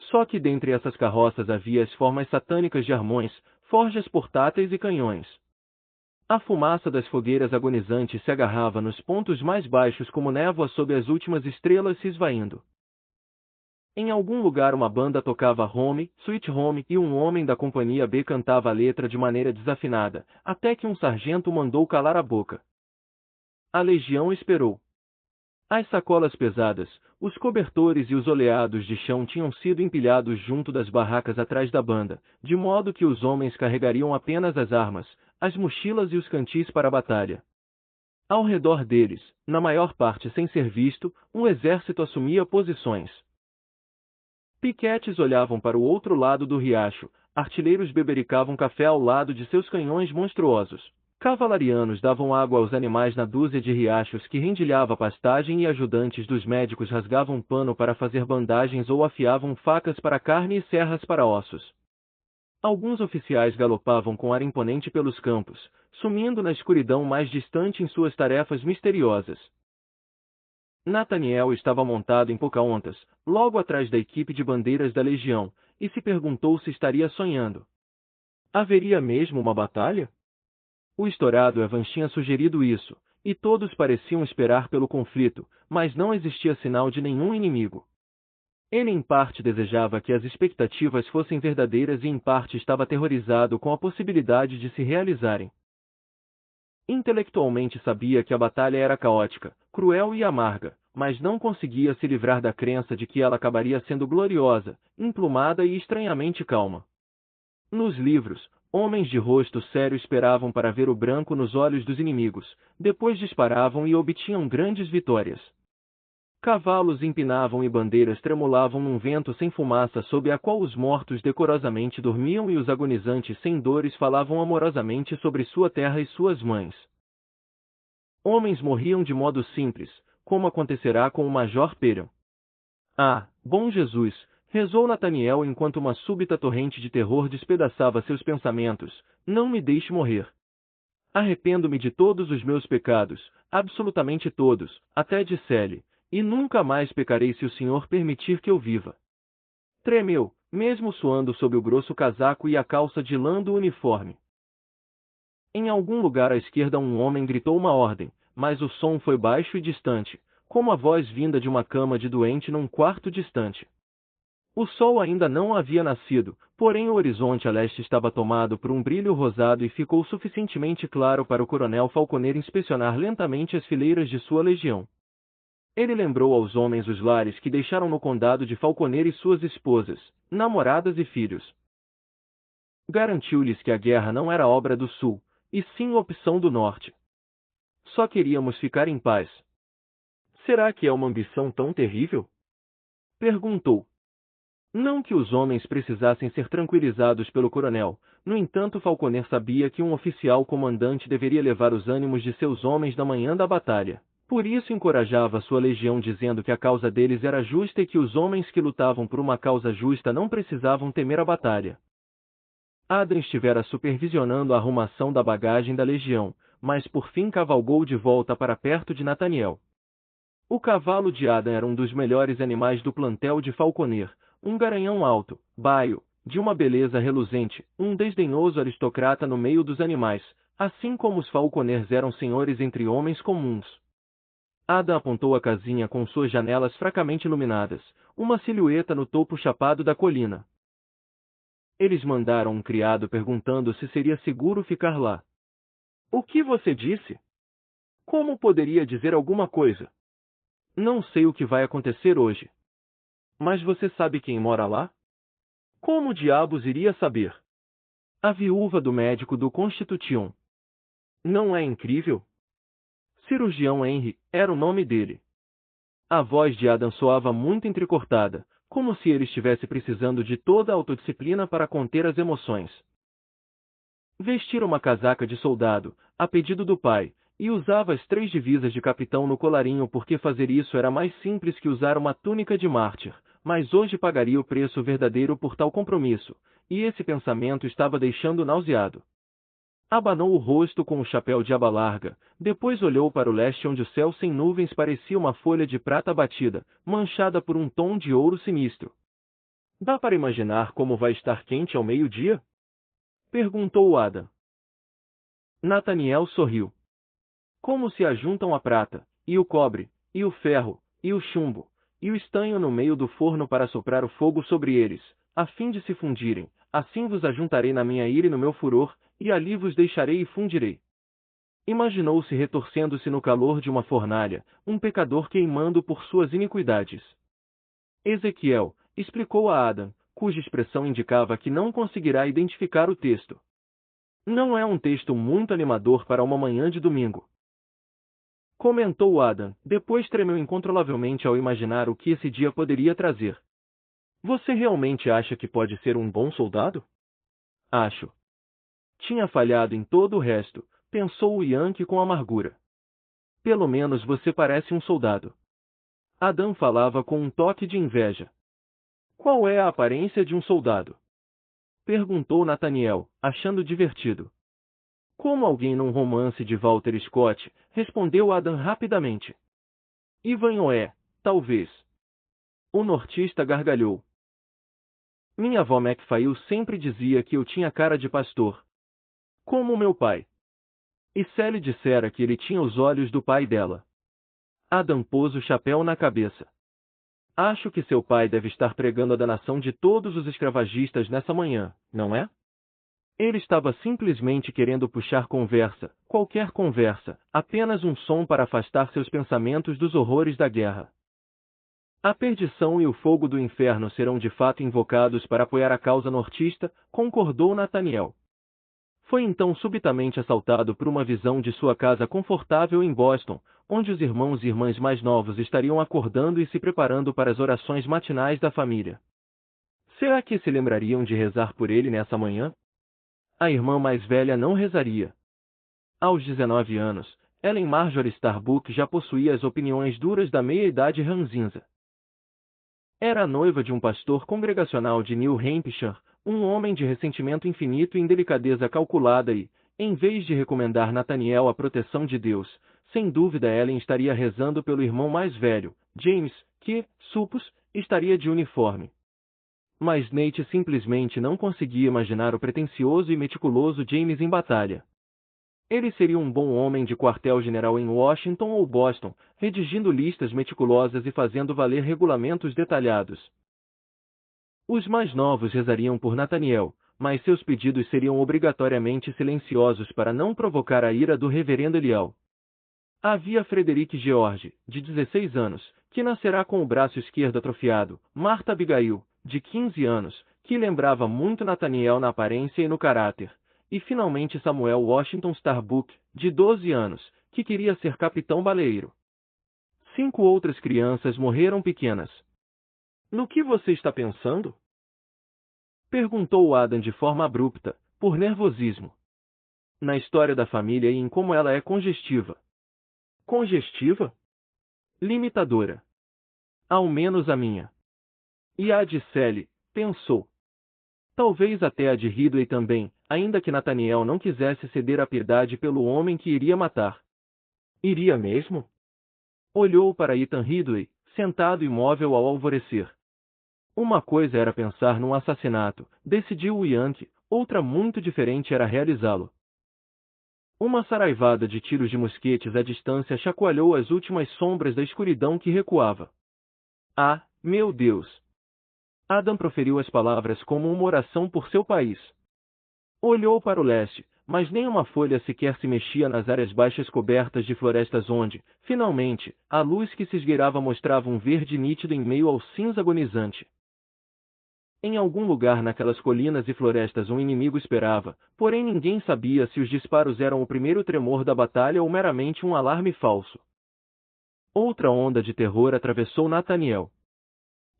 Só que dentre essas carroças havia as formas satânicas de armões, forjas portáteis e canhões. A fumaça das fogueiras agonizantes se agarrava nos pontos mais baixos como névoa sob as últimas estrelas se esvaindo. Em algum lugar uma banda tocava Home, Sweet Home e um homem da companhia B cantava a letra de maneira desafinada, até que um sargento mandou calar a boca. A legião esperou. As sacolas pesadas, os cobertores e os oleados de chão tinham sido empilhados junto das barracas atrás da banda, de modo que os homens carregariam apenas as armas, as mochilas e os cantis para a batalha. Ao redor deles, na maior parte sem ser visto, um exército assumia posições. Piquetes olhavam para o outro lado do riacho, artilheiros bebericavam café ao lado de seus canhões monstruosos. Cavalarianos davam água aos animais na dúzia de riachos que rendilhava a pastagem e ajudantes dos médicos rasgavam pano para fazer bandagens ou afiavam facas para carne e serras para ossos. Alguns oficiais galopavam com ar imponente pelos campos, sumindo na escuridão mais distante em suas tarefas misteriosas. Nathaniel estava montado em Pocahontas, logo atrás da equipe de bandeiras da legião, e se perguntou se estaria sonhando. Haveria mesmo uma batalha? O estourado Evans tinha sugerido isso, e todos pareciam esperar pelo conflito, mas não existia sinal de nenhum inimigo. Ele em parte desejava que as expectativas fossem verdadeiras e em parte estava aterrorizado com a possibilidade de se realizarem. Intelectualmente sabia que a batalha era caótica, cruel e amarga, mas não conseguia se livrar da crença de que ela acabaria sendo gloriosa, emplumada e estranhamente calma. Nos livros, homens de rosto sério esperavam para ver o branco nos olhos dos inimigos, depois disparavam e obtinham grandes vitórias. Cavalos empinavam e bandeiras tremulavam num vento sem fumaça sob a qual os mortos decorosamente dormiam e os agonizantes sem dores falavam amorosamente sobre sua terra e suas mães. Homens morriam de modo simples, como acontecerá com o Major Perion. Ah, bom Jesus! Rezou Nathaniel enquanto uma súbita torrente de terror despedaçava seus pensamentos, não me deixe morrer. Arrependo-me de todos os meus pecados, absolutamente todos, até de Sally, e nunca mais pecarei se o Senhor permitir que eu viva. Tremeu, mesmo suando sob o grosso casaco e a calça de lã do uniforme. Em algum lugar à esquerda um homem gritou uma ordem, mas o som foi baixo e distante, como a voz vinda de uma cama de doente num quarto distante. O sol ainda não havia nascido, porém o horizonte a leste estava tomado por um brilho rosado e ficou suficientemente claro para o coronel Falconer inspecionar lentamente as fileiras de sua legião. Ele lembrou aos homens os lares que deixaram no condado de Falconer e suas esposas, namoradas e filhos. Garantiu-lhes que a guerra não era obra do Sul, e sim opção do Norte. Só queríamos ficar em paz. Será que é uma ambição tão terrível? Perguntou. Não que os homens precisassem ser tranquilizados pelo coronel, no entanto Falconer sabia que um oficial comandante deveria levar os ânimos de seus homens na manhã da batalha. Por isso encorajava sua legião dizendo que a causa deles era justa e que os homens que lutavam por uma causa justa não precisavam temer a batalha. Adrien estivera supervisionando a arrumação da bagagem da legião, mas por fim cavalgou de volta para perto de Nathaniel. O cavalo de Adrien era um dos melhores animais do plantel de Falconer, um garanhão alto, baio, de uma beleza reluzente, um desdenhoso aristocrata no meio dos animais, assim como os Falconers eram senhores entre homens comuns. Adam apontou a casinha com suas janelas fracamente iluminadas, uma silhueta no topo chapado da colina. Eles mandaram um criado perguntando se seria seguro ficar lá. O que você disse? Como poderia dizer alguma coisa? Não sei o que vai acontecer hoje. Mas você sabe quem mora lá? Como diabos iria saber? A viúva do médico do Constitution. Não é incrível? Cirurgião Henry era o nome dele. A voz de Adam soava muito entrecortada, como se ele estivesse precisando de toda a autodisciplina para conter as emoções. Vestira uma casaca de soldado, a pedido do pai, e usava as 3 divisas de capitão no colarinho porque fazer isso era mais simples que usar uma túnica de mártir, mas hoje pagaria o preço verdadeiro por tal compromisso, e esse pensamento estava deixando nauseado. Abanou o rosto com o chapéu de aba larga, depois olhou para o leste onde o céu sem nuvens parecia uma folha de prata batida, manchada por um tom de ouro sinistro. Dá para imaginar como vai estar quente ao meio-dia? Perguntou Adam. Nathaniel sorriu. Como se ajuntam a prata, e o cobre, e o ferro, e o chumbo, e o estanho no meio do forno para soprar o fogo sobre eles, a fim de se fundirem, assim vos ajuntarei na minha ira e no meu furor, e ali vos deixarei e fundirei. Imaginou-se retorcendo-se no calor de uma fornalha, um pecador queimando por suas iniquidades. Ezequiel, explicou a Adam, cuja expressão indicava que não conseguirá identificar o texto. Não é um texto muito animador para uma manhã de domingo. Comentou Adam, depois tremeu incontrolavelmente ao imaginar o que esse dia poderia trazer. Você realmente acha que pode ser um bom soldado? Acho. Tinha falhado em todo o resto, pensou o Yankee com amargura. Pelo menos você parece um soldado. Adam falava com um toque de inveja. Qual é a aparência de um soldado? Perguntou Nathaniel, achando divertido. Como alguém num romance de Walter Scott, respondeu Adam rapidamente. Ivanhoe, talvez. O nortista gargalhou. Minha avó Macphail sempre dizia que eu tinha cara de pastor. Como meu pai. E Sally dissera que ele tinha os olhos do pai dela. Adam pôs o chapéu na cabeça. Acho que seu pai deve estar pregando a danação de todos os escravagistas nessa manhã, não é? Ele estava simplesmente querendo puxar conversa, qualquer conversa, apenas um som para afastar seus pensamentos dos horrores da guerra. A perdição e o fogo do inferno serão de fato invocados para apoiar a causa nortista, concordou Nathaniel. Foi então subitamente assaltado por uma visão de sua casa confortável em Boston, onde os irmãos e irmãs mais novos estariam acordando e se preparando para as orações matinais da família. Será que se lembrariam de rezar por ele nessa manhã? A irmã mais velha não rezaria. Aos 19 anos, Ellen Marjorie Starbuck já possuía as opiniões duras da meia-idade ranzinza. Era a noiva de um pastor congregacional de New Hampshire, um homem de ressentimento infinito e indelicadeza calculada e, em vez de recomendar Nathaniel à proteção de Deus, sem dúvida Ellen estaria rezando pelo irmão mais velho, James, que, supus, estaria de uniforme. Mas Nate simplesmente não conseguia imaginar o pretensioso e meticuloso James em batalha. Ele seria um bom homem de quartel-general em Washington ou Boston, redigindo listas meticulosas e fazendo valer regulamentos detalhados. Os mais novos rezariam por Nathaniel, mas seus pedidos seriam obrigatoriamente silenciosos para não provocar a ira do reverendo Eliel. Havia Frederick George, de 16 anos, que nascerá com o braço esquerdo atrofiado, Martha Abigail, de 15 anos, que lembrava muito Nathaniel na aparência e no caráter, e finalmente Samuel Washington Starbuck, de 12 anos, que queria ser capitão baleeiro. 5 outras crianças morreram pequenas. No que você está pensando? Perguntou Adam de forma abrupta, por nervosismo. Na história da família e em como ela é congestiva. Congestiva? Limitadora. Ao menos a minha. E a de Sally, pensou. Talvez até a de Ridley também, ainda que Nathaniel não quisesse ceder à piedade pelo homem que iria matar. Iria mesmo? Olhou para Ethan Ridley, sentado imóvel ao alvorecer. Uma coisa era pensar num assassinato, decidiu o Yankee, outra muito diferente era realizá-lo. Uma saraivada de tiros de mosquetes à distância chacoalhou as últimas sombras da escuridão que recuava. Ah, meu Deus! Adam proferiu as palavras como uma oração por seu país. Olhou para o leste, mas nem uma folha sequer se mexia nas áreas baixas cobertas de florestas onde, finalmente, a luz que se esgueirava mostrava um verde nítido em meio ao cinza agonizante. Em algum lugar naquelas colinas e florestas um inimigo esperava, porém ninguém sabia se os disparos eram o primeiro tremor da batalha ou meramente um alarme falso. Outra onda de terror atravessou Nathaniel.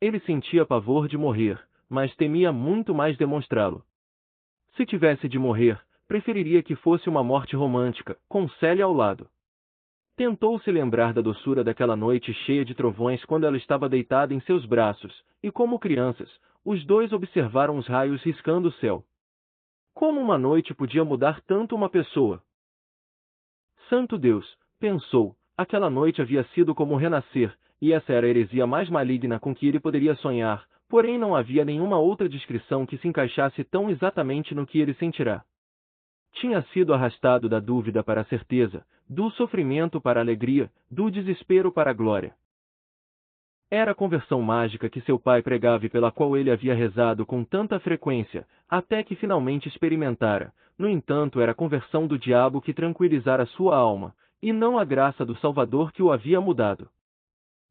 Ele sentia pavor de morrer, mas temia muito mais demonstrá-lo. Se tivesse de morrer, preferiria que fosse uma morte romântica, com Célia ao lado. Tentou se lembrar da doçura daquela noite cheia de trovões quando ela estava deitada em seus braços, e como crianças, os dois observaram os raios riscando o céu. Como uma noite podia mudar tanto uma pessoa? Santo Deus, pensou, aquela noite havia sido como renascer, e essa era a heresia mais maligna com que ele poderia sonhar, porém não havia nenhuma outra descrição que se encaixasse tão exatamente no que ele sentirá. Tinha sido arrastado da dúvida para a certeza, do sofrimento para a alegria, do desespero para a glória. Era a conversão mágica que seu pai pregava e pela qual ele havia rezado com tanta frequência, até que finalmente experimentara. No entanto, era a conversão do diabo que tranquilizara sua alma, e não a graça do Salvador que o havia mudado.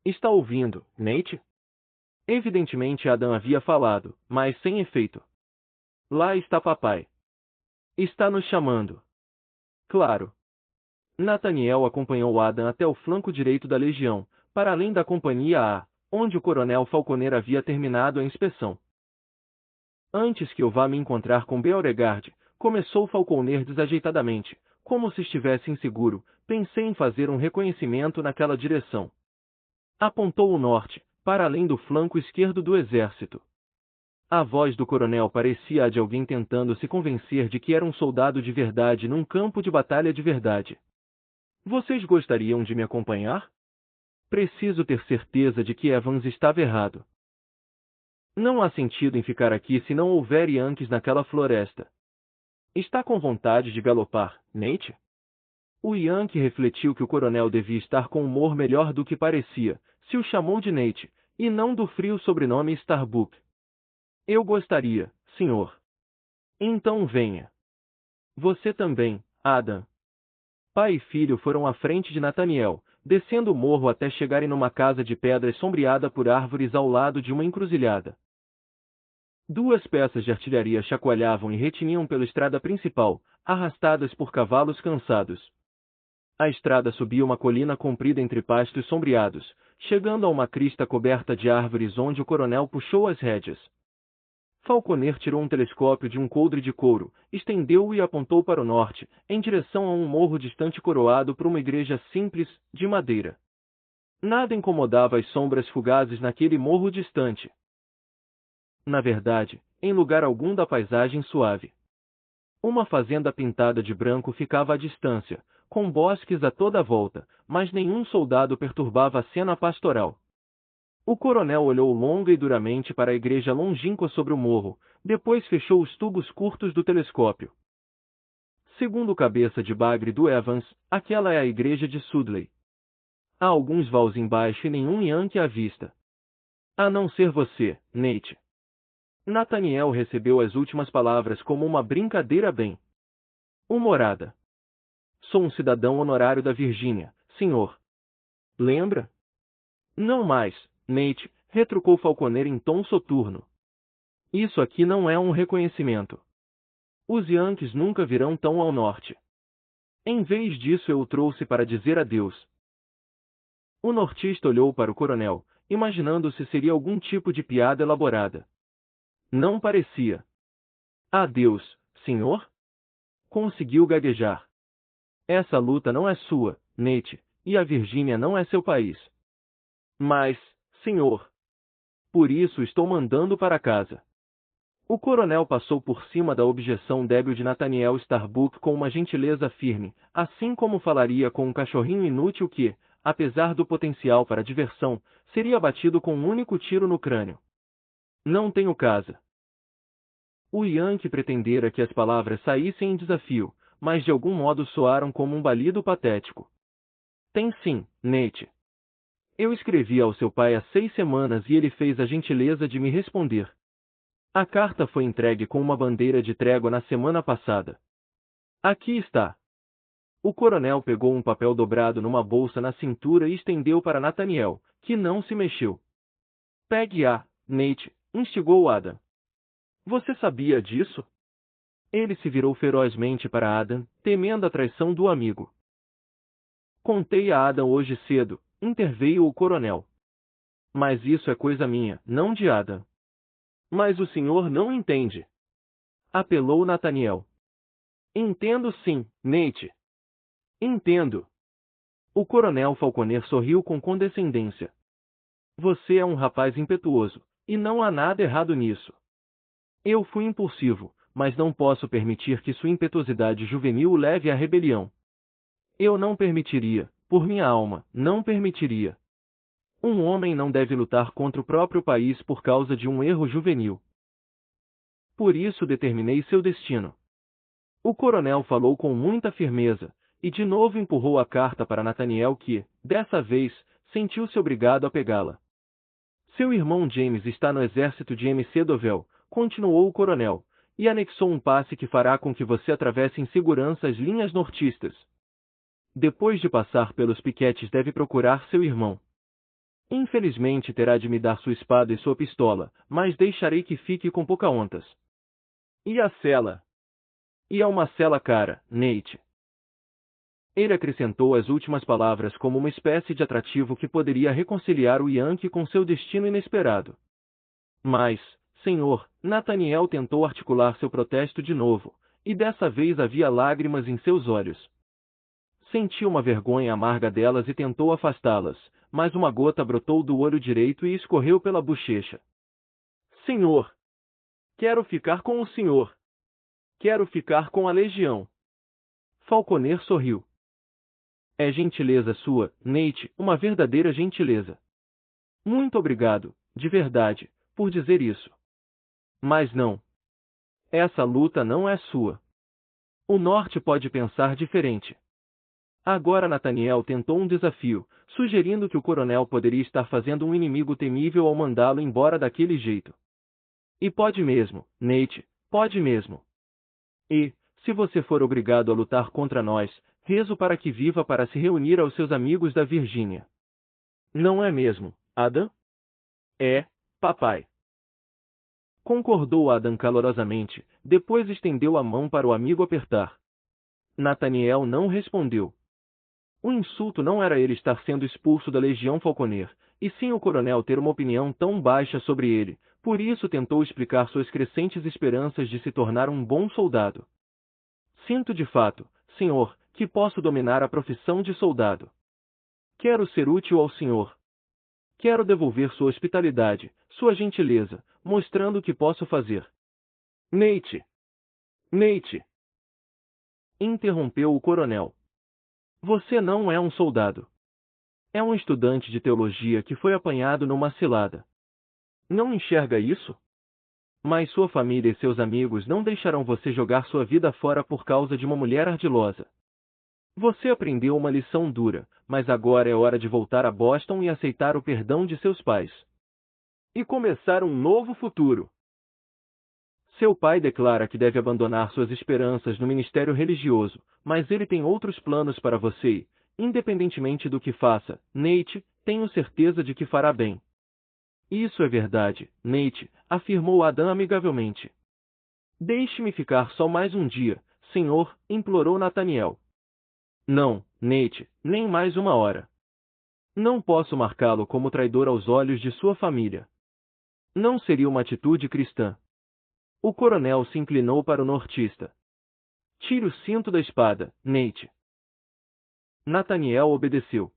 Está ouvindo, Nate? Evidentemente Adam havia falado, mas sem efeito. Lá está papai. Está nos chamando. Claro. Nathaniel acompanhou Adam até o flanco direito da legião, para além da companhia A, onde o coronel Falconer havia terminado a inspeção. Antes que eu vá me encontrar com Beauregard, começou Falconer desajeitadamente, como se estivesse inseguro, pensei em fazer um reconhecimento naquela direção. Apontou o norte, para além do flanco esquerdo do exército. A voz do coronel parecia a de alguém tentando se convencer de que era um soldado de verdade num campo de batalha de verdade. Vocês gostariam de me acompanhar? Preciso ter certeza de que Evans estava errado. Não há sentido em ficar aqui se não houver Yankees naquela floresta. Está com vontade de galopar, Nate? O Yankee refletiu que o coronel devia estar com humor melhor do que parecia, se o chamou de Nate, e não do frio sobrenome Starbuck. Eu gostaria, senhor. Então venha. Você também, Adam. Pai e filho foram à frente de Nathaniel, descendo o morro até chegarem numa casa de pedras sombreada por árvores ao lado de uma encruzilhada. Duas peças de artilharia chacoalhavam e retiniam pela estrada principal, arrastadas por cavalos cansados. A estrada subia uma colina comprida entre pastos sombreados, chegando a uma crista coberta de árvores onde o coronel puxou as rédeas. Falconer tirou um telescópio de um coldre de couro, estendeu-o e apontou para o norte, em direção a um morro distante coroado por uma igreja simples, de madeira. Nada incomodava as sombras fugazes naquele morro distante. Na verdade, em lugar algum da paisagem suave. Uma fazenda pintada de branco ficava à distância, com bosques a toda a volta, mas nenhum soldado perturbava a cena pastoral. O coronel olhou longa e duramente para a igreja longínqua sobre o morro, depois fechou os tubos curtos do telescópio. Segundo o cabeça de bagre do Evans, aquela é a igreja de Sudley. Há alguns vals embaixo e nenhum Yankee à vista. A não ser você, Nate. Nathaniel recebeu as últimas palavras como uma brincadeira bem humorada. Sou um cidadão honorário da Virgínia, senhor. Lembra? Não mais, Nate, retrucou Falconer em tom soturno. Isso aqui não é um reconhecimento. Os Yankees nunca virão tão ao norte. Em vez disso eu o trouxe para dizer adeus. O nortista olhou para o coronel, imaginando se seria algum tipo de piada elaborada. Não parecia. Adeus, senhor? Conseguiu gaguejar. Essa luta não é sua, Nate, e a Virgínia não é seu país. Mas, senhor. Por isso estou mandando para casa. O coronel passou por cima da objeção débil de Nathaniel Starbuck com uma gentileza firme, assim como falaria com um cachorrinho inútil que, apesar do potencial para diversão, seria abatido com um único tiro no crânio. Não tenho casa. O Yankee pretendera que as palavras saíssem em desafio, mas de algum modo soaram como um balido patético. Tem sim, Nate. Eu escrevi ao seu pai há 6 semanas e ele fez a gentileza de me responder. A carta foi entregue com uma bandeira de trégua na semana passada. Aqui está. O coronel pegou um papel dobrado numa bolsa na cintura e estendeu para Nathaniel, que não se mexeu. Pegue-a, Nate, instigou Adam. Você sabia disso? Ele se virou ferozmente para Adam, temendo a traição do amigo. Contei a Adam hoje cedo, interveio o coronel. Mas isso é coisa minha, não de Adam. Mas o senhor não entende. Apelou Nathaniel. Entendo sim, Nate. Entendo. O coronel Falconer sorriu com condescendência. Você é um rapaz impetuoso, e não há nada errado nisso. Eu fui impulsivo, mas não posso permitir que sua impetuosidade juvenil o leve à rebelião. Eu não permitiria, por minha alma, não permitiria. Um homem não deve lutar contra o próprio país por causa de um erro juvenil. Por isso determinei seu destino. O coronel falou com muita firmeza, e de novo empurrou a carta para Nathaniel que, dessa vez, sentiu-se obrigado a pegá-la. Seu irmão James está no exército de MC Dovel, continuou o coronel, e anexou um passe que fará com que você atravesse em segurança as linhas nortistas. Depois de passar pelos piquetes deve procurar seu irmão. Infelizmente terá de me dar sua espada e sua pistola, mas deixarei que fique com Pocahontas. E a cela? E é uma cela cara, Nate. Ele acrescentou as últimas palavras como uma espécie de atrativo que poderia reconciliar o Yankee com seu destino inesperado. Mas, senhor, Nathaniel tentou articular seu protesto de novo, e dessa vez havia lágrimas em seus olhos. Sentiu uma vergonha amarga delas e tentou afastá-las, mas uma gota brotou do olho direito e escorreu pela bochecha. Senhor! Quero ficar com o senhor! Quero ficar com a legião! Falconer sorriu. É gentileza sua, Nate, uma verdadeira gentileza. Muito obrigado, de verdade, por dizer isso. Mas não. Essa luta não é sua. O Norte pode pensar diferente. Agora Nathaniel tentou um desafio, sugerindo que o coronel poderia estar fazendo um inimigo temível ao mandá-lo embora daquele jeito. E pode mesmo, Nate, pode mesmo. E, se você for obrigado a lutar contra nós, rezo para que viva para se reunir aos seus amigos da Virgínia. Não é mesmo, Adam? É, papai. Concordou Adam calorosamente, depois estendeu a mão para o amigo apertar. Nathaniel não respondeu. O insulto não era ele estar sendo expulso da Legião Falconer, e sim o coronel ter uma opinião tão baixa sobre ele, por isso tentou explicar suas crescentes esperanças de se tornar um bom soldado. Sinto de fato, senhor, que posso dominar a profissão de soldado. Quero ser útil ao senhor. Quero devolver sua hospitalidade, sua gentileza, mostrando o que posso fazer. Nate! Nate! Interrompeu o coronel. Você não é um soldado. É um estudante de teologia que foi apanhado numa cilada. Não enxerga isso? Mas sua família e seus amigos não deixarão você jogar sua vida fora por causa de uma mulher ardilosa. Você aprendeu uma lição dura, mas agora é hora de voltar a Boston e aceitar o perdão de seus pais. E começar um novo futuro. Seu pai declara que deve abandonar suas esperanças no ministério religioso, mas ele tem outros planos para você e, independentemente do que faça, Nate, tenho certeza de que fará bem. Isso é verdade, Nate, afirmou Adam amigavelmente. Deixe-me ficar só mais um dia, senhor, implorou Nathaniel. Não, Nate, nem mais uma hora. Não posso marcá-lo como traidor aos olhos de sua família. Não seria uma atitude cristã. O coronel se inclinou para o nortista. Tire o cinto da espada, Nate. Nathaniel obedeceu.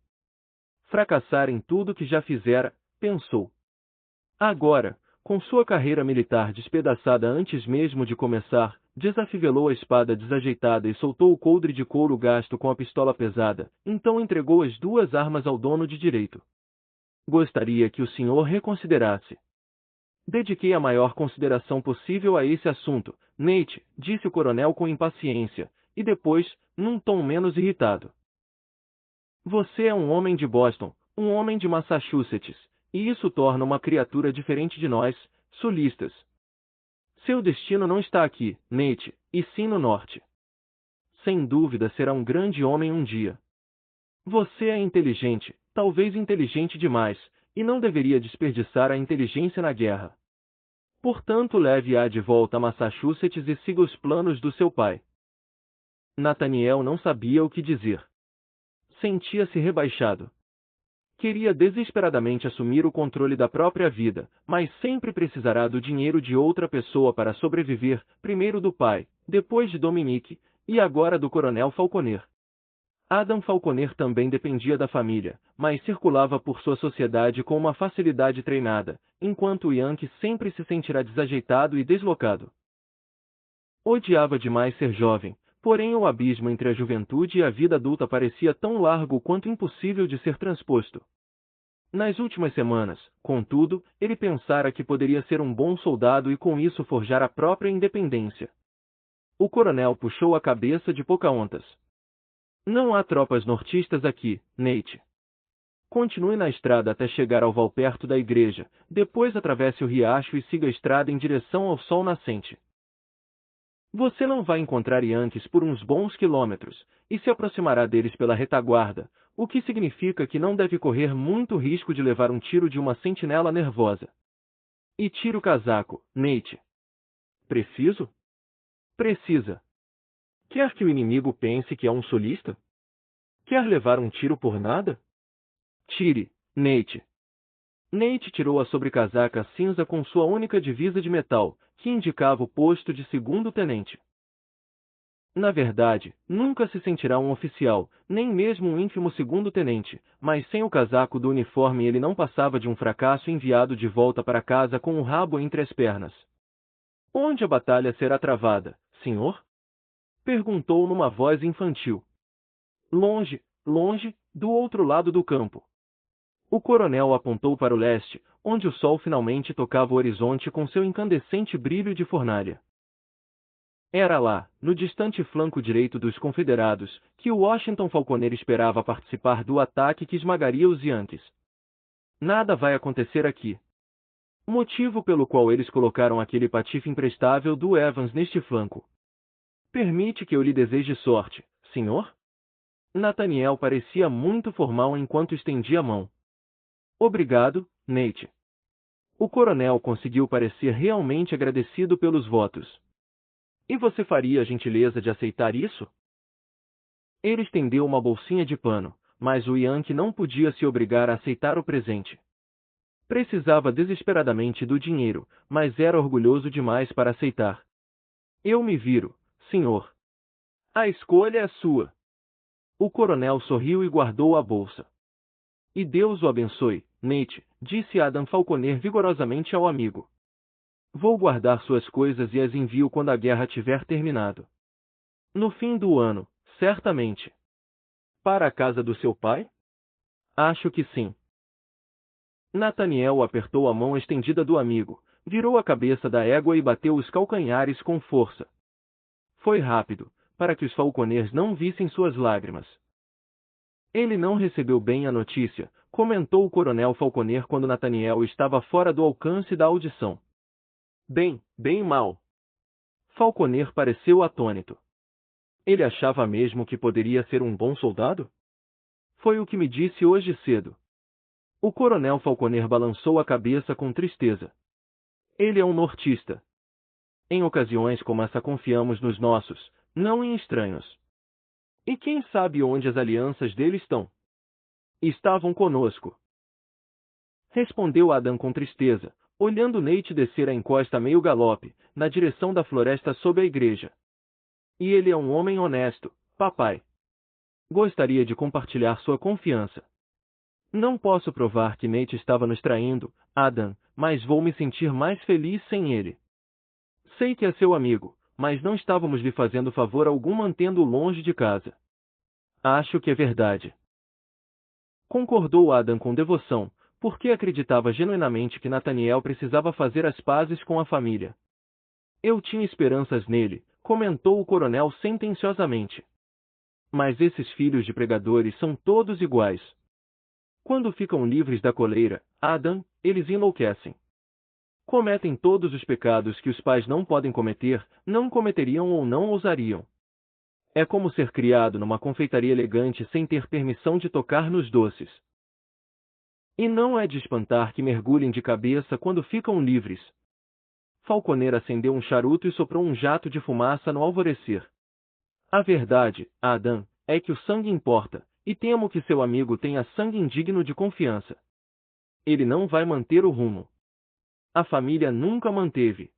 Fracassar em tudo que já fizera, pensou. Agora, com sua carreira militar despedaçada antes mesmo de começar, desafivelou a espada desajeitada e soltou o coldre de couro gasto com a pistola pesada, então entregou as 2 armas ao dono de direito. Gostaria que o senhor reconsiderasse. Dediquei a maior consideração possível a esse assunto, Nate, disse o coronel com impaciência, e depois, num tom menos irritado. Você é um homem de Boston, um homem de Massachusetts, e isso torna uma criatura diferente de nós, sulistas. Seu destino não está aqui, Nate, e sim no norte. Sem dúvida será um grande homem um dia. Você é inteligente, talvez inteligente demais, e não deveria desperdiçar a inteligência na guerra. Portanto, leve-a de volta a Massachusetts e siga os planos do seu pai. Nathaniel não sabia o que dizer. Sentia-se rebaixado. Queria desesperadamente assumir o controle da própria vida, mas sempre precisará do dinheiro de outra pessoa para sobreviver, primeiro do pai, depois de Dominique, e agora do coronel Falconer. Adam Falconer também dependia da família, mas circulava por sua sociedade com uma facilidade treinada, enquanto o Yankee sempre se sentirá desajeitado e deslocado. Odiava demais ser jovem, porém o abismo entre a juventude e a vida adulta parecia tão largo quanto impossível de ser transposto. Nas últimas semanas, contudo, ele pensara que poderia ser um bom soldado e com isso forjar a própria independência. O coronel puxou a cabeça de Pocahontas. Não há tropas nortistas aqui, Nate. Continue na estrada até chegar ao val perto da igreja, depois atravesse o riacho e siga a estrada em direção ao sol nascente. Você não vai encontrar Yankees por uns bons quilômetros, e se aproximará deles pela retaguarda, o que significa que não deve correr muito risco de levar um tiro de uma sentinela nervosa. E tire o casaco, Nate. Preciso? Precisa. Quer que o inimigo pense que é um solista? Quer levar um tiro por nada? Tire, Nate. Nate tirou a sobrecasaca cinza com sua única divisa de metal, que indicava o posto de segundo-tenente. Na verdade, nunca se sentirá um oficial, nem mesmo um ínfimo segundo-tenente, mas sem o casaco do uniforme ele não passava de um fracasso enviado de volta para casa com o rabo entre as pernas. Onde a batalha será travada, senhor? Perguntou numa voz infantil. Longe, longe, do outro lado do campo. O coronel apontou para o leste, onde o sol finalmente tocava o horizonte com seu incandescente brilho de fornalha. Era lá, no distante flanco direito dos confederados, que o Washington Falconer esperava participar do ataque que esmagaria os Yankees. Nada vai acontecer aqui. Motivo pelo qual eles colocaram aquele patife imprestável do Evans neste flanco. Permite que eu lhe deseje sorte, senhor? Nathaniel parecia muito formal enquanto estendia a mão. Obrigado, Nate. O coronel conseguiu parecer realmente agradecido pelos votos. E você faria a gentileza de aceitar isso? Ele estendeu uma bolsinha de pano, mas o Yankee não podia se obrigar a aceitar o presente. Precisava desesperadamente do dinheiro, mas era orgulhoso demais para aceitar. Eu me viro, senhor. A escolha é sua. O coronel sorriu e guardou a bolsa. E Deus o abençoe, Nate, disse Adam Falconer vigorosamente ao amigo. Vou guardar suas coisas e as envio quando a guerra tiver terminado. No fim do ano, certamente. Para a casa do seu pai? Acho que sim. Nathaniel apertou a mão estendida do amigo, virou a cabeça da égua e bateu os calcanhares com força. Foi rápido, para que os falconers não vissem suas lágrimas. Ele não recebeu bem a notícia, comentou o coronel Falconer quando Nathaniel estava fora do alcance da audição. Bem mal. Falconer pareceu atônito. Ele achava mesmo que poderia ser um bom soldado? Foi o que me disse hoje cedo. O coronel Falconer balançou a cabeça com tristeza. Ele é um nortista. Em ocasiões como essa confiamos nos nossos, não em estranhos. E quem sabe onde as alianças dele estão? Estavam conosco. Respondeu Adam com tristeza, olhando Nate descer a encosta a meio galope, na direção da floresta sob a igreja. E ele é um homem honesto, papai. Gostaria de compartilhar sua confiança. Não posso provar que Nate estava nos traindo, Adam, mas vou me sentir mais feliz sem ele. Sei que é seu amigo, mas não estávamos lhe fazendo favor algum mantendo-o longe de casa. Acho que é verdade. Concordou Adam com devoção, porque acreditava genuinamente que Nathaniel precisava fazer as pazes com a família. Eu tinha esperanças nele, comentou o coronel sentenciosamente. Mas esses filhos de pregadores são todos iguais. Quando ficam livres da coleira, Adam, eles enlouquecem. Cometem todos os pecados que os pais não podem cometer, não cometeriam ou não ousariam. É como ser criado numa confeitaria elegante sem ter permissão de tocar nos doces. E não é de espantar que mergulhem de cabeça quando ficam livres. Falconer acendeu um charuto e soprou um jato de fumaça no alvorecer. A verdade, Adam, é que o sangue importa, e temo que seu amigo tenha sangue indigno de confiança. Ele não vai manter o rumo. A família nunca manteve.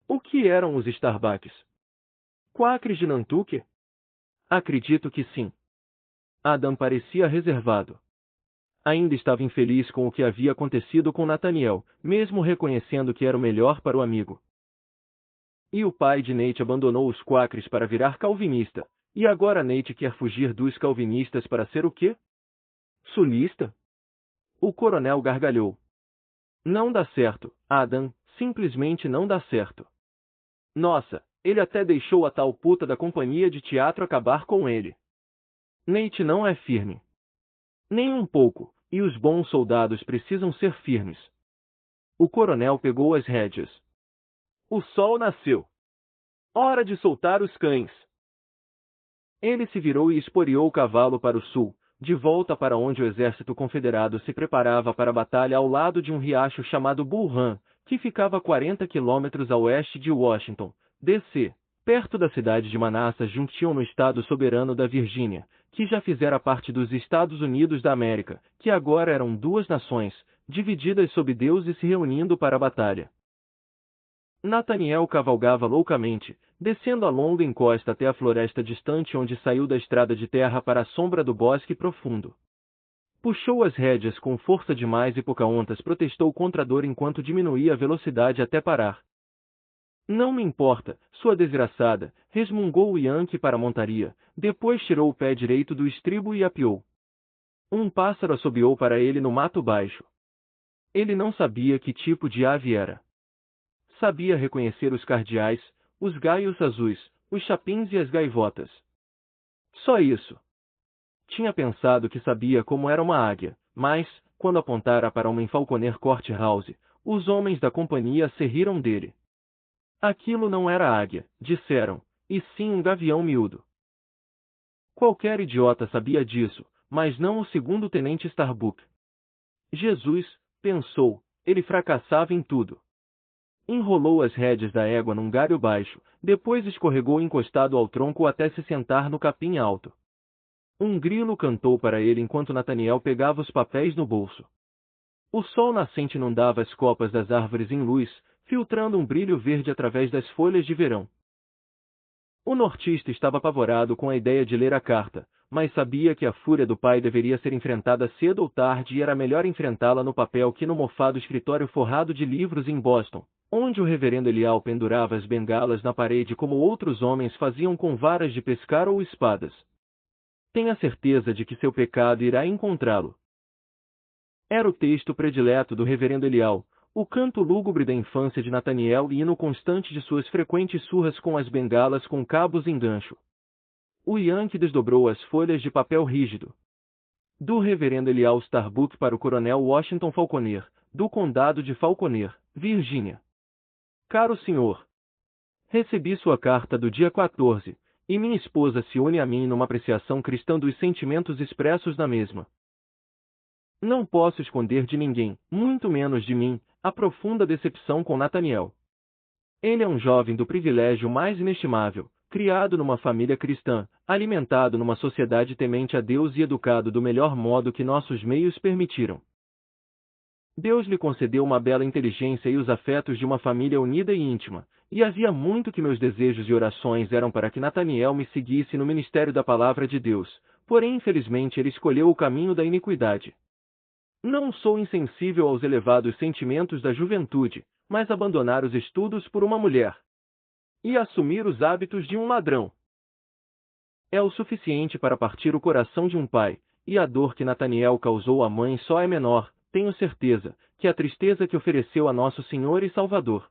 O que eram os Starbucks? Quakers de Nantucket? Acredito que sim. Adam parecia reservado. Ainda estava infeliz com o que havia acontecido com Nathaniel, mesmo reconhecendo que era o melhor para o amigo. E o pai de Nate abandonou os Quakers para virar calvinista, e agora Nate quer fugir dos calvinistas para ser o quê? Sulista? O coronel gargalhou. Não dá certo, Adam, simplesmente não dá certo. Nossa, ele até deixou a tal puta da companhia de teatro acabar com ele. Nate não é firme. Nem um pouco, e os bons soldados precisam ser firmes. O coronel pegou as rédeas. O sol nasceu. Hora de soltar os cães. Ele se virou e esporeou o cavalo para o sul, de volta para onde o exército confederado se preparava para a batalha ao lado de um riacho chamado Bull Run, que ficava a 40 quilômetros a oeste de Washington, D.C., perto da cidade de Manassas Junction no estado soberano da Virgínia, que já fizera parte dos Estados Unidos da América, que agora eram duas nações, divididas sob Deus e se reunindo para a batalha. Nathaniel cavalgava loucamente, descendo a longa encosta até a floresta distante onde saiu da estrada de terra para a sombra do bosque profundo. Puxou as rédeas com força demais e Pocahontas protestou contra a dor enquanto diminuía a velocidade até parar. Não me importa, sua desgraçada, resmungou o Yankee para a montaria, depois tirou o pé direito do estribo e apiou. Um pássaro assobiou para ele no mato baixo. Ele não sabia que tipo de ave era. Sabia reconhecer os cardeais, os gaios azuis, os chapins e as gaivotas. Só isso. Tinha pensado que sabia como era uma águia, mas, quando apontara para uma em Falconer Court House, os homens da companhia se riram dele. Aquilo não era águia, disseram, e sim um gavião miúdo. Qualquer idiota sabia disso, mas não o segundo-tenente Starbuck. Jesus, pensou, ele fracassava em tudo. Enrolou as rédeas da égua num galho baixo, depois escorregou encostado ao tronco até se sentar no capim alto. Um grilo cantou para ele enquanto Nathaniel pegava os papéis no bolso. O sol nascente inundava as copas das árvores em luz, filtrando um brilho verde através das folhas de verão. O nortista estava apavorado com a ideia de ler a carta, mas sabia que a fúria do pai deveria ser enfrentada cedo ou tarde e era melhor enfrentá-la no papel que no mofado escritório forrado de livros em Boston, onde o reverendo Elial pendurava as bengalas na parede como outros homens faziam com varas de pescar ou espadas. Tenha certeza de que seu pecado irá encontrá-lo. Era o texto predileto do reverendo Elial, o canto lúgubre da infância de Nathaniel e hino constante de suas frequentes surras com as bengalas com cabos em gancho. O Yankee desdobrou as folhas de papel rígido. Do reverendo Elial Starbuck para o coronel Washington Falconer, do condado de Falconer, Virgínia. Caro senhor, recebi sua carta do dia 14, e minha esposa se une a mim numa apreciação cristã dos sentimentos expressos na mesma. Não posso esconder de ninguém, muito menos de mim, a profunda decepção com Nathaniel. Ele é um jovem do privilégio mais inestimável, criado numa família cristã, alimentado numa sociedade temente a Deus e educado do melhor modo que nossos meios permitiram. Deus lhe concedeu uma bela inteligência e os afetos de uma família unida e íntima, e havia muito que meus desejos e orações eram para que Nathaniel me seguisse no ministério da palavra de Deus, porém infelizmente ele escolheu o caminho da iniquidade. Não sou insensível aos elevados sentimentos da juventude, mas abandonar os estudos por uma mulher e assumir os hábitos de um ladrão é o suficiente para partir o coração de um pai, e a dor que Nathaniel causou à mãe só é menor, tenho certeza, que a tristeza que ofereceu a nosso Senhor e Salvador.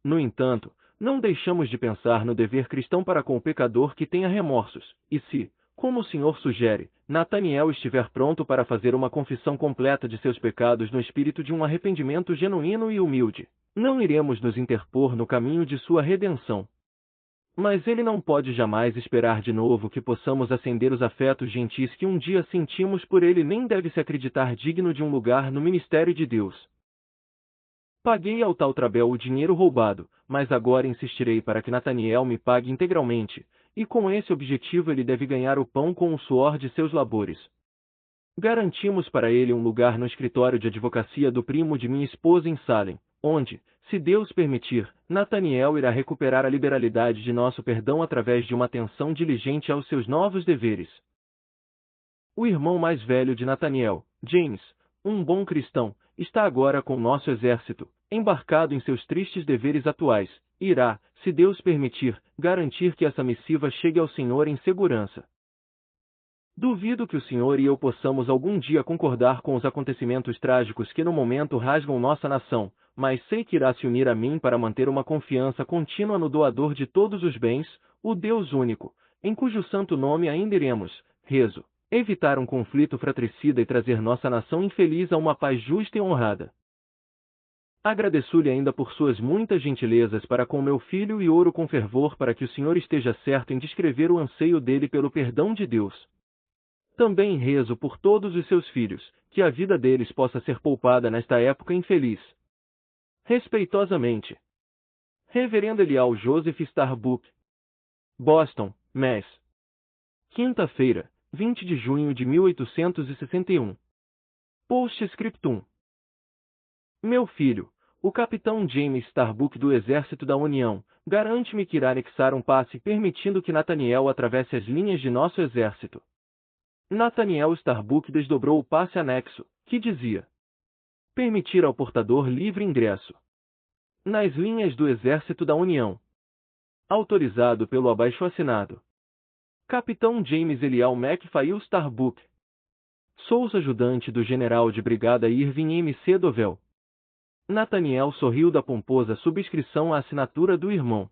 No entanto, Não deixamos de pensar no dever cristão para com o pecador que tenha remorsos, e se, como o Senhor sugere, Nataniel estiver pronto para fazer uma confissão completa de seus pecados no espírito de um arrependimento genuíno e humilde, não iremos nos interpor no caminho de sua redenção. Mas ele não pode jamais esperar de novo que possamos acender os afetos gentis que um dia sentimos por ele, nem deve se acreditar digno de um lugar no ministério de Deus. Paguei ao tal Trabel o dinheiro roubado, mas agora insistirei para que Nataniel me pague integralmente, e com esse objetivo ele deve ganhar o pão com o suor de seus labores. Garantimos para ele um lugar no escritório de advocacia do primo de minha esposa em Salem, onde, se Deus permitir, Nataniel irá recuperar a liberalidade de nosso perdão através de uma atenção diligente aos seus novos deveres. O irmão mais velho de Nataniel, James, um bom cristão, está agora com nosso exército, embarcado em seus tristes deveres atuais, e irá, se Deus permitir, garantir que essa missiva chegue ao Senhor em segurança. Duvido que o Senhor e eu possamos algum dia concordar com os acontecimentos trágicos que no momento rasgam nossa nação, mas sei que irá se unir a mim para manter uma confiança contínua no doador de todos os bens, o Deus único, em cujo santo nome ainda iremos, rezo, evitar um conflito fratricida e trazer nossa nação infeliz a uma paz justa e honrada. Agradeço-lhe ainda por suas muitas gentilezas para com meu filho e oro com fervor para que o Senhor esteja certo em descrever o anseio dele pelo perdão de Deus. Também rezo por todos os seus filhos, que a vida deles possa ser poupada nesta época infeliz. Respeitosamente, Reverendo Eliel Joseph Starbuck, Boston, Mass. Quinta-feira, 20 de junho de 1861. Postscriptum. Meu filho, o capitão James Starbuck do Exército da União, garante-me que irá anexar um passe permitindo que Nataniel atravesse as linhas de nosso exército. Nataniel Starbuck desdobrou o passe anexo, que dizia: permitir ao portador livre ingresso nas linhas do Exército da União. Autorizado pelo abaixo-assinado Capitão James Eliel McPhail Starbuck. Souza, ajudante do general de brigada Irving M. C. Dovell. Nataniel sorriu da pomposa subscrição à assinatura do irmão.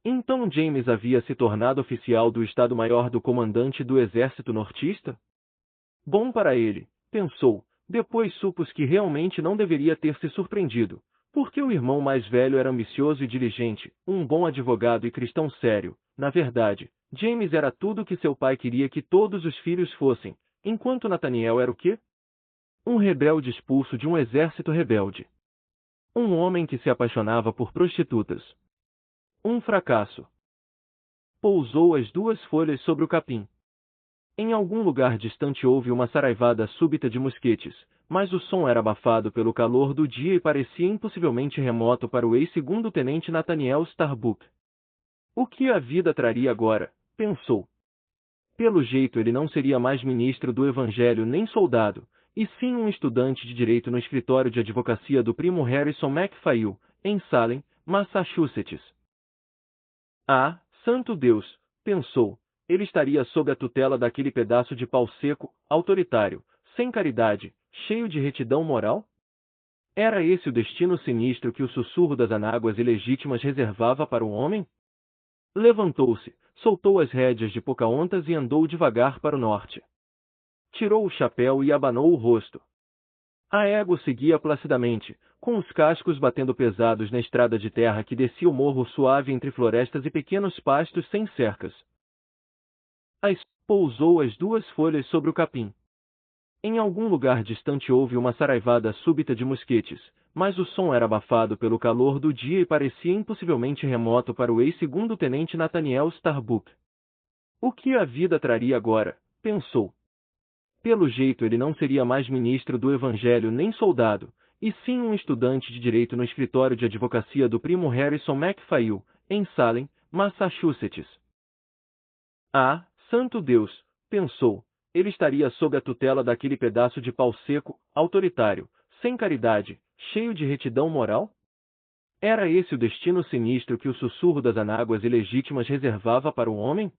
Então James havia se tornado oficial do Estado-Maior do comandante do Exército Nortista? Bom para ele, pensou, depois supôs que realmente não deveria ter se surpreendido, porque o irmão mais velho era ambicioso e diligente, um bom advogado e cristão sério. Na verdade, James era tudo o que seu pai queria que todos os filhos fossem, enquanto Nataniel era o quê? Um rebelde expulso de um exército rebelde. Um homem que se apaixonava por prostitutas. Um fracasso. Pousou as duas folhas sobre o capim. Em algum lugar distante houve uma saraivada súbita de mosquetes, mas o som era abafado pelo calor do dia e parecia impossivelmente remoto para o ex-segundo-tenente Nataniel Starbuck. O que a vida traria agora? Pensou. Pelo jeito ele não seria mais ministro do Evangelho nem soldado, e sim um estudante de direito no escritório de advocacia do primo Harrison McPhail, em Salem, Massachusetts. Ah, santo Deus, pensou, ele estaria sob a tutela daquele pedaço de pau seco, autoritário, sem caridade, cheio de retidão moral? Era esse o destino sinistro que o sussurro das anáguas ilegítimas reservava para o homem? Levantou-se, soltou as rédeas de Pocahontas e andou devagar para o norte. Tirou o chapéu e abanou o rosto. A égua seguia placidamente, com os cascos batendo pesados na estrada de terra que descia o morro suave entre florestas e pequenos pastos sem cercas. Pousou as duas folhas sobre o capim. Em algum lugar distante houve uma saraivada súbita de mosquetes, mas o som era abafado pelo calor do dia e parecia impossivelmente remoto para o ex-segundo-tenente Nataniel Starbuck. O que a vida traria agora? Pensou. Pelo jeito ele não seria mais ministro do Evangelho nem soldado, e sim um estudante de direito no escritório de advocacia do primo Harrison McPhail, em Salem, Massachusetts. Ah, santo Deus, pensou, ele estaria sob a tutela daquele pedaço de pau seco, autoritário, sem caridade, cheio de retidão moral? Era esse o destino sinistro que o sussurro das anáguas ilegítimas reservava para o homem?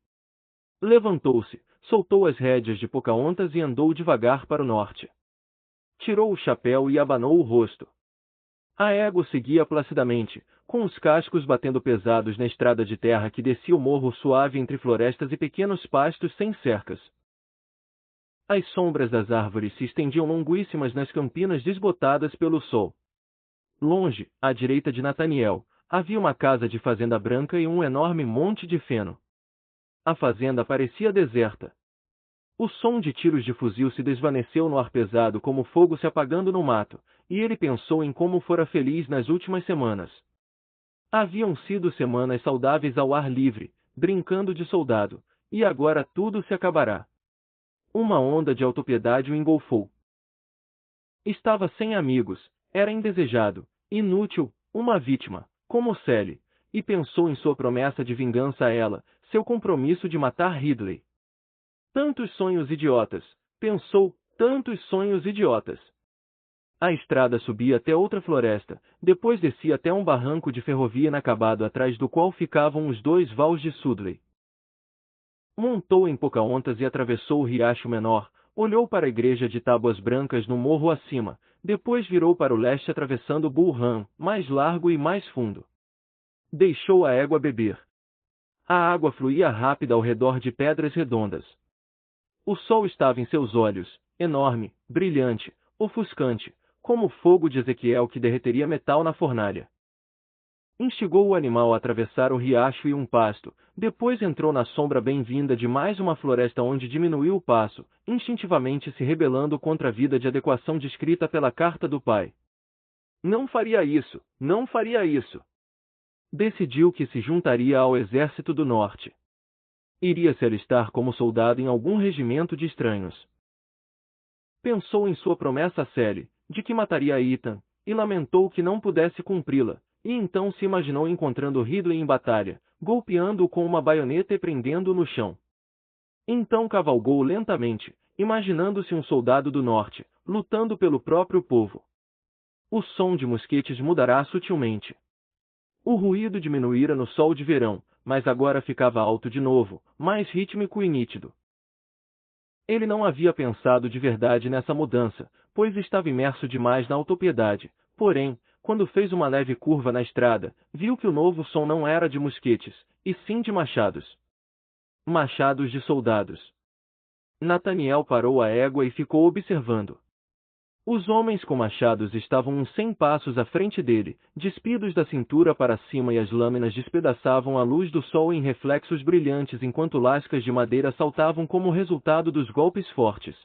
Levantou-se, soltou as rédeas de Pocahontas e andou devagar para o norte. Tirou o chapéu e abanou o rosto. A égua seguia placidamente, com os cascos batendo pesados na estrada de terra que descia o morro suave entre florestas e pequenos pastos sem cercas. As sombras das árvores se estendiam longuíssimas nas campinas desbotadas pelo sol. Longe, à direita de Nathaniel, havia uma casa de fazenda branca e um enorme monte de feno. A fazenda parecia deserta. O som de tiros de fuzil se desvaneceu no ar pesado como fogo se apagando no mato, e ele pensou em como fora feliz nas últimas semanas. Haviam sido semanas saudáveis ao ar livre, brincando de soldado, e agora tudo se acabará. Uma onda de autopiedade o engolfou. Estava sem amigos, era indesejado, inútil, uma vítima, como Sally, e pensou em sua promessa de vingança a ela, seu compromisso de matar Ridley. Tantos sonhos idiotas, pensou, tantos sonhos idiotas. A estrada subia até outra floresta, depois descia até um barranco de ferrovia inacabado atrás do qual ficavam os 2 vales de Sudley. Montou em Pocahontas e atravessou o riacho menor, olhou para a igreja de tábuas brancas no morro acima, depois virou para o leste atravessando Bull Run, mais largo e mais fundo. Deixou a égua beber. A água fluía rápida ao redor de pedras redondas. O sol estava em seus olhos, enorme, brilhante, ofuscante, como o fogo de Ezequiel que derreteria metal na fornalha. Instigou o animal a atravessar o riacho e um pasto, depois entrou na sombra bem-vinda de mais uma floresta onde diminuiu o passo, instintivamente se rebelando contra a vida de adequação descrita pela carta do pai. Não faria isso, não faria isso. Decidiu que se juntaria ao exército do norte. Iria se alistar como soldado em algum regimento de estranhos. Pensou em sua promessa a Sally, de que mataria Ethan, e lamentou que não pudesse cumpri-la. E então se imaginou encontrando Ridley em batalha, golpeando-o com uma baioneta e prendendo-o no chão. Então cavalgou lentamente, imaginando-se um soldado do norte, lutando pelo próprio povo. O som de mosquetes mudará sutilmente. O ruído diminuíra no sol de verão, mas agora ficava alto de novo, mais rítmico e nítido. Ele não havia pensado de verdade nessa mudança, pois estava imerso demais na autopiedade, porém, quando fez uma leve curva na estrada, viu que o novo som não era de mosquetes, e sim de machados. Machados de soldados. Nathaniel parou a égua e ficou observando. Os homens com machados estavam uns 100 passos à frente dele, despidos da cintura para cima e as lâminas despedaçavam a luz do sol em reflexos brilhantes enquanto lascas de madeira saltavam como resultado dos golpes fortes.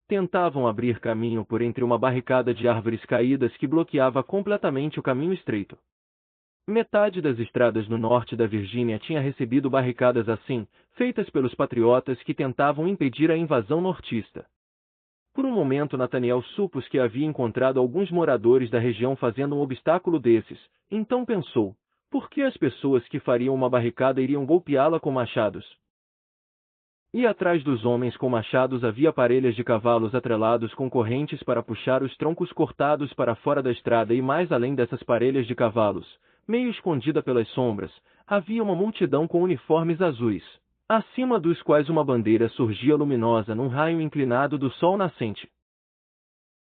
Tentavam abrir caminho por entre uma barricada de árvores caídas que bloqueava completamente o caminho estreito. Metade das estradas no norte da Virgínia tinha recebido barricadas assim, feitas pelos patriotas que tentavam impedir a invasão nortista. Por um momento Nathaniel supôs que havia encontrado alguns moradores da região fazendo um obstáculo desses, então pensou, por que as pessoas que fariam uma barricada iriam golpeá-la com machados? E atrás dos homens com machados havia parelhas de cavalos atrelados com correntes para puxar os troncos cortados para fora da estrada e mais além dessas parelhas de cavalos, meio escondida pelas sombras, havia uma multidão com uniformes azuis, acima dos quais uma bandeira surgia luminosa num raio inclinado do sol nascente.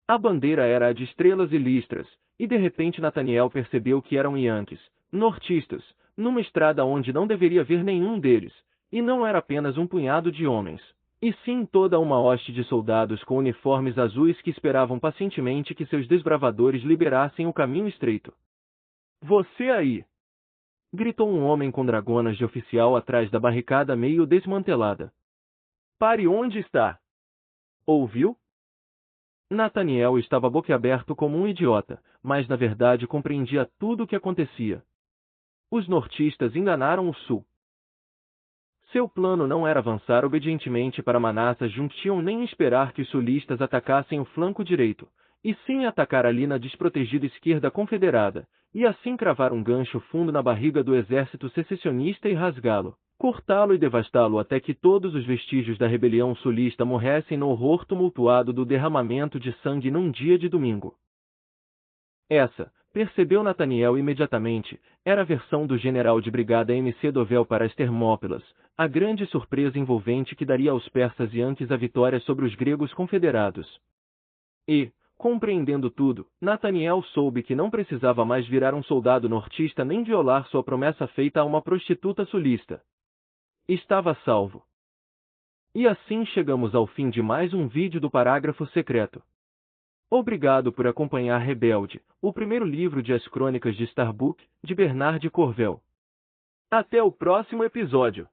A bandeira era a de estrelas e listras, e de repente Nathaniel percebeu que eram Yankees, nortistas, numa estrada onde não deveria ver nenhum deles, e não era apenas um punhado de homens, e sim toda uma hoste de soldados com uniformes azuis que esperavam pacientemente que seus desbravadores liberassem o caminho estreito. "Você aí!" gritou um homem com dragonas de oficial atrás da barricada meio desmantelada. "Pare onde está!" Ouviu? Nathaniel estava boquiaberto como um idiota, mas na verdade compreendia tudo o que acontecia. Os nortistas enganaram o sul. Seu plano não era avançar obedientemente para Manassas Junction nem esperar que os sulistas atacassem o flanco direito, e sim atacar ali na desprotegida esquerda confederada, e assim cravar um gancho fundo na barriga do exército secessionista e rasgá-lo, cortá-lo e devastá-lo até que todos os vestígios da rebelião sulista morressem no horror tumultuado do derramamento de sangue num dia de domingo. Essa, percebeu Nathaniel imediatamente, era a versão do general de brigada M.C. Dovell para as Termópilas, a grande surpresa envolvente que daria aos persas Yankees a vitória sobre os gregos confederados. E, Compreendendo tudo, Nathaniel soube que não precisava mais virar um soldado nortista nem violar sua promessa feita a uma prostituta sulista. Estava salvo. E assim chegamos ao fim de mais um vídeo do Parágrafo Secreto. Obrigado por acompanhar Rebelde, o primeiro livro de As Crônicas de Starbuck, de Bernard de Corvel. Até o próximo episódio.